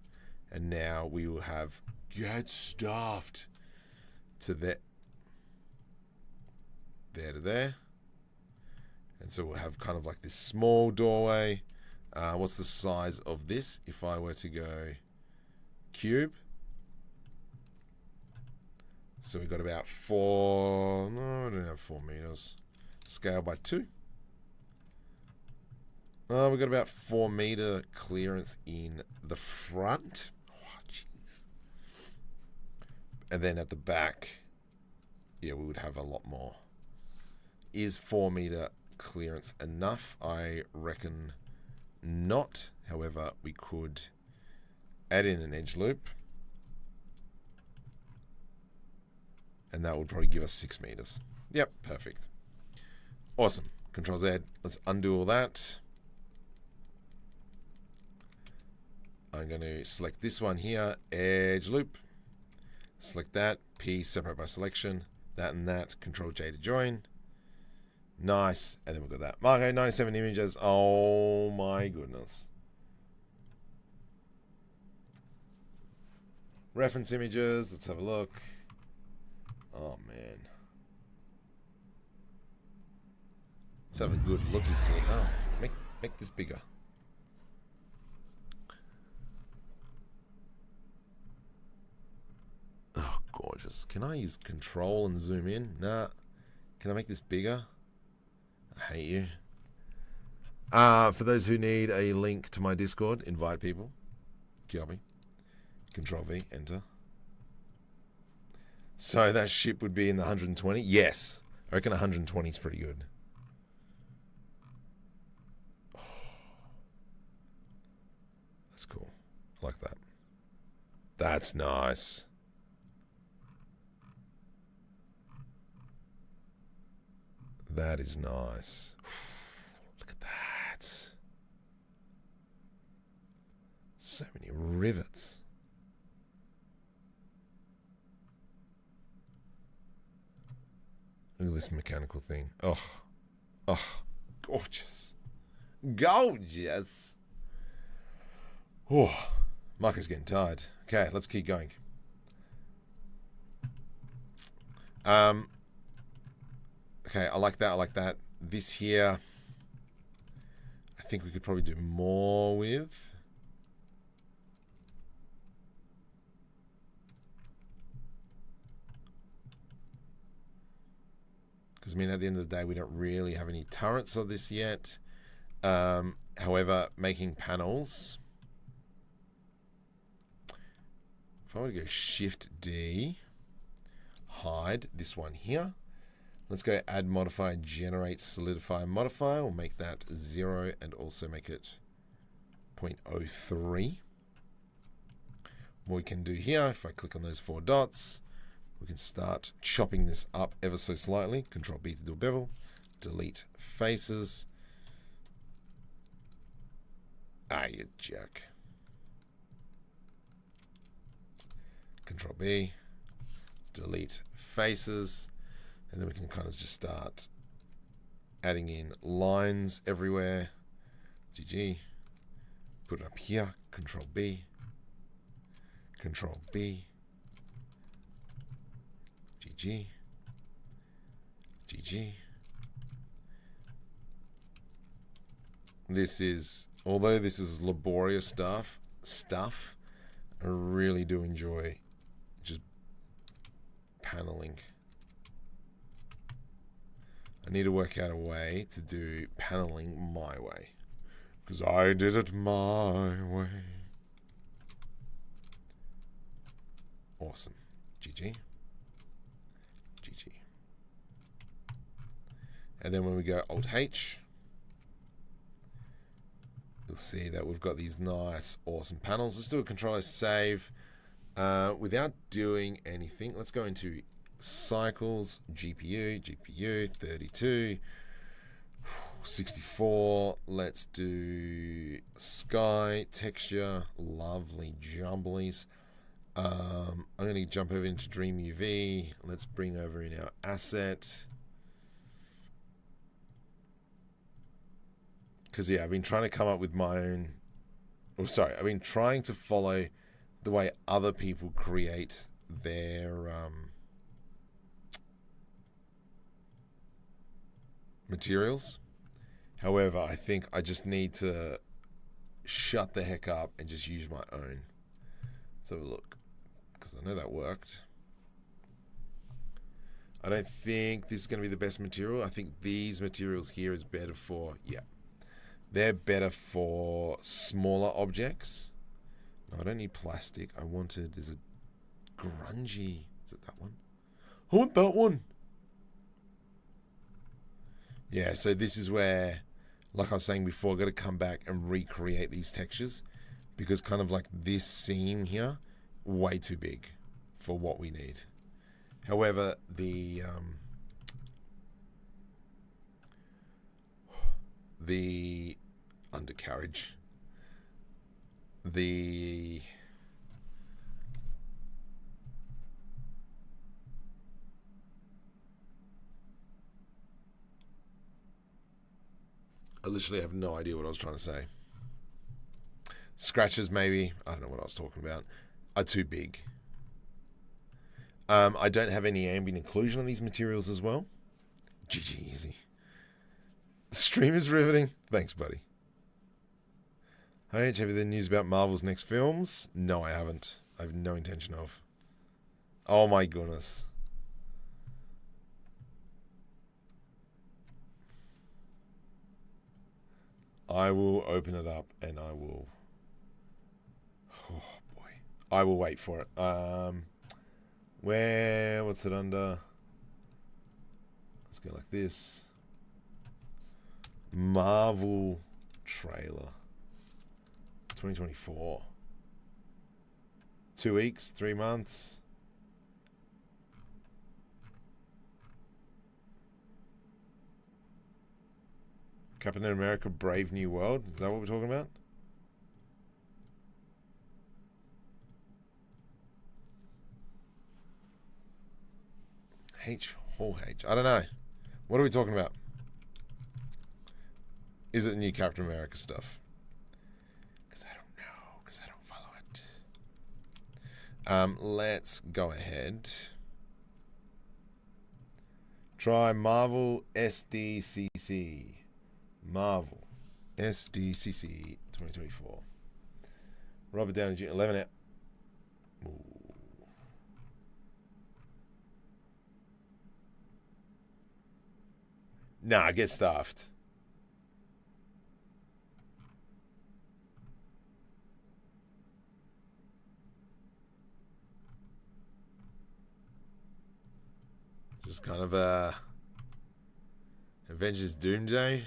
And now we will have get stuffed to there to there. And so we'll have kind of like this small doorway. What's the size of this if I were to go cube? So we've got about 4, no, I don't have 4 meters. Scale by 2. We've got about 4 meter clearance in the front. Oh, jeez. And then at the back, yeah, we would have a lot more. Is 4 meter clearance enough? I reckon not. However, we could add in an edge loop. And that would probably give us 6 meters. Yep, perfect. Awesome. Control Z. Let's undo all that. I'm going to select this one here, edge loop. Select that, P, separate by selection, that and that, Control J to join. Nice, and then we've got that. Okay, 97 images, oh my goodness. Reference images, let's have a look. Oh man. Let's have a good looky see. Oh, make this bigger. Oh, gorgeous. Can I use control and zoom in? Nah. Can I make this bigger? I hate you. For those who need a link to my Discord, invite people. Copy. Control V, enter. So that ship would be in the 120? Yes. I reckon 120 is pretty good. Oh, that's cool. I like that. That's nice. That is nice. Look at that. So many rivets. Look at this mechanical thing. Oh, gorgeous. Gorgeous. Oh, Marco's getting tired. Okay, let's keep going. Okay, I like that. I like that. This here, I think we could probably do more with. Because, I mean, at the end of the day, we don't really have any turrets of this yet. However, making panels. If I were to go Shift D, hide this one here. Let's go add modifier, generate solidify modifier. We'll make that 0 and also make it 0.03. What we can do here, if I click on those 4 dots, we can start chopping this up ever so slightly. Control B to do a bevel. Delete faces. Ah, you jerk. Control B. Delete faces. And then we can kind of just start adding in lines everywhere. GG. Put it up here. Control B. Control B. GG. GG. This is, although this is laborious stuff, I really do enjoy just paneling. I need to work out a way to do paneling my way, because I did it my way. Awesome. GG. GG. And then when we go Alt H, you'll see that we've got these nice, awesome panels. Let's do a Control save without doing anything. Let's go into cycles, GPU, 32, 64. Let's do sky texture, lovely jumblies. I'm going to jump over into DreamUV. Let's bring over in our asset. Because, yeah, I've been trying to come up with my own... Oh, sorry. I've been trying to follow the way other people create their materials. However, I think I just need to shut the heck up and just use my own. Let's have a look. Because I know that worked. I don't think this is going to be the best material. I think these materials here is better for... Yeah. They're better for smaller objects. No, I don't need plastic. I wanted... There's a grungy... Is it that one? I want that one. Yeah, so this is where, like I was saying before, I've got to come back and recreate these textures. Because kind of like this seam here, way too big for what we need. However, the undercarriage, I literally have no idea what I was trying to say. Scratches, maybe, I don't know what I was talking about, are too big. I don't have any ambient occlusion on these materials as well. GG, easy. The stream is riveting. Thanks, buddy. Hey, have you the news about Marvel's next films? No, I haven't. I have no intention of. Oh my goodness. I will open it up and I will... Oh boy. I will wait for it. What's it under? Let's go like this. Marvel trailer. 2024. 2 weeks, 3 months. Captain America Brave New World. Is that what we're talking about? H. I don't know. What are we talking about? Is it the new Captain America stuff? Because I don't know. Because I don't follow it. Let's go ahead. Try Marvel SDCC. Marvel SDCC 2024. Robert Downey Jr. 11 out. Ooh. Nah, get stuffed. It's just kind of Avengers Doomsday.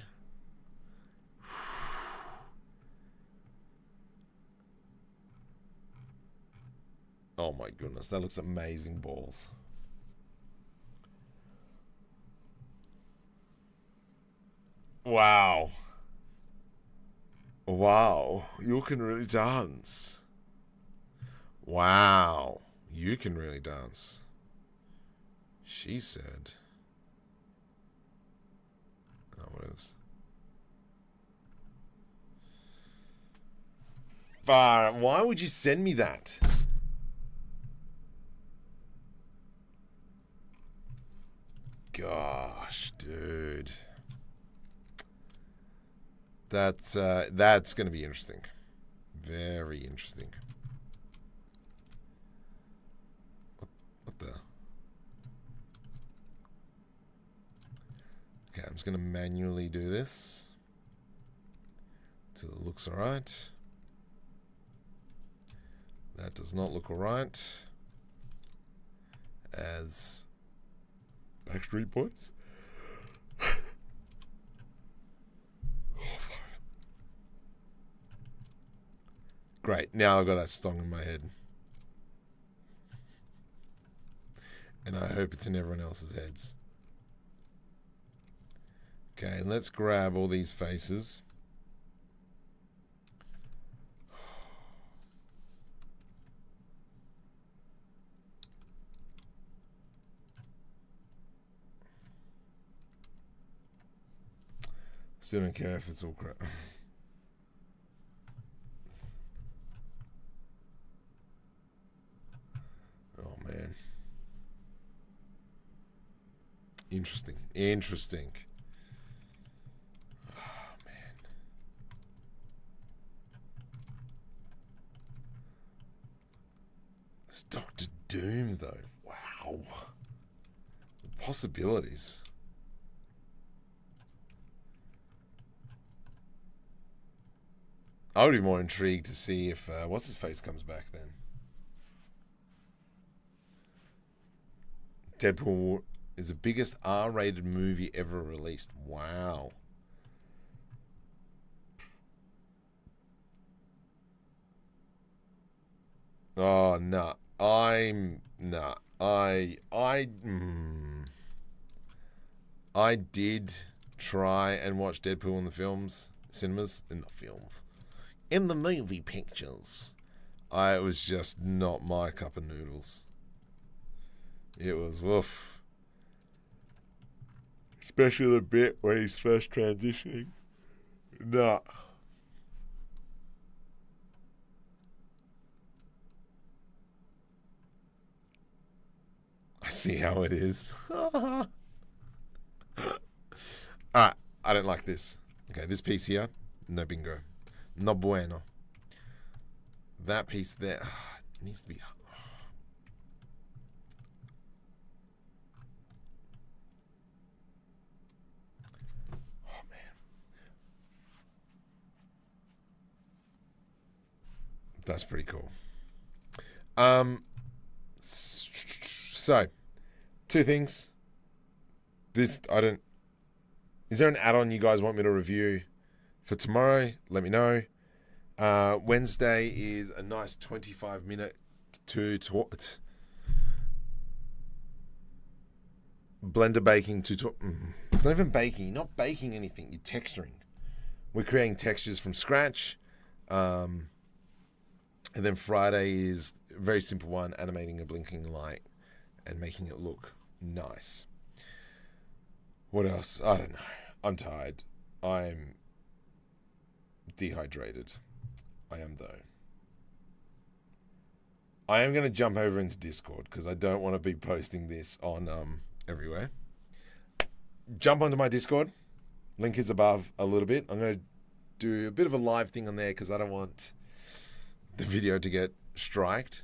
Oh my goodness, that looks amazing balls. Wow. Wow, you can really dance. Wow, you can really dance. She said. Oh, what else? But why would you send me that? Gosh, dude. That's going to be interesting. Very interesting. What the? Okay, I'm just going to manually do this till it looks all right. That does not look all right. As Backstreet Boys. Great. Now I've got that song in my head. And I hope it's in everyone else's heads. Okay, let's grab all these faces. Still don't care if it's all crap. Oh man. Interesting. Interesting. Oh man. It's Dr. Doom though. Wow. The possibilities. I would be more intrigued to see if what's his face comes back then. Deadpool is the biggest R-rated movie ever released. Wow. Oh no, I did try and watch Deadpool in the cinemas. In the movie pictures. It was just not my cup of noodles. It was woof. Especially the bit where he's first transitioning. Nah. I see how it is. Alright, I don't like this. Okay, this piece here, no bingo. No bueno. That piece there needs to be. Oh man, that's pretty cool. So, two things. Is there an add-on you guys want me to review for tomorrow? Let me know. Wednesday is a nice 25-minute blender baking tutorial. It's not even baking. You're not baking anything. You're texturing. We're creating textures from scratch. And then Friday is a very simple one, animating a blinking light and making it look nice. What else? I don't know. I'm tired. I'm dehydrated. I am though. I am going to jump over into Discord because I don't want to be posting this on everywhere. Jump onto my Discord. Link is above a little bit. I'm going to do a bit of a live thing on there because I don't want the video to get striked.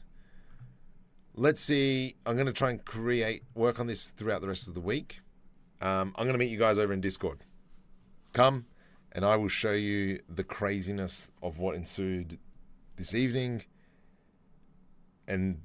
Let's see. I'm going to try and work on this throughout the rest of the week. I'm going to meet you guys over in Discord. Come, and I will show you the craziness of what ensued this evening and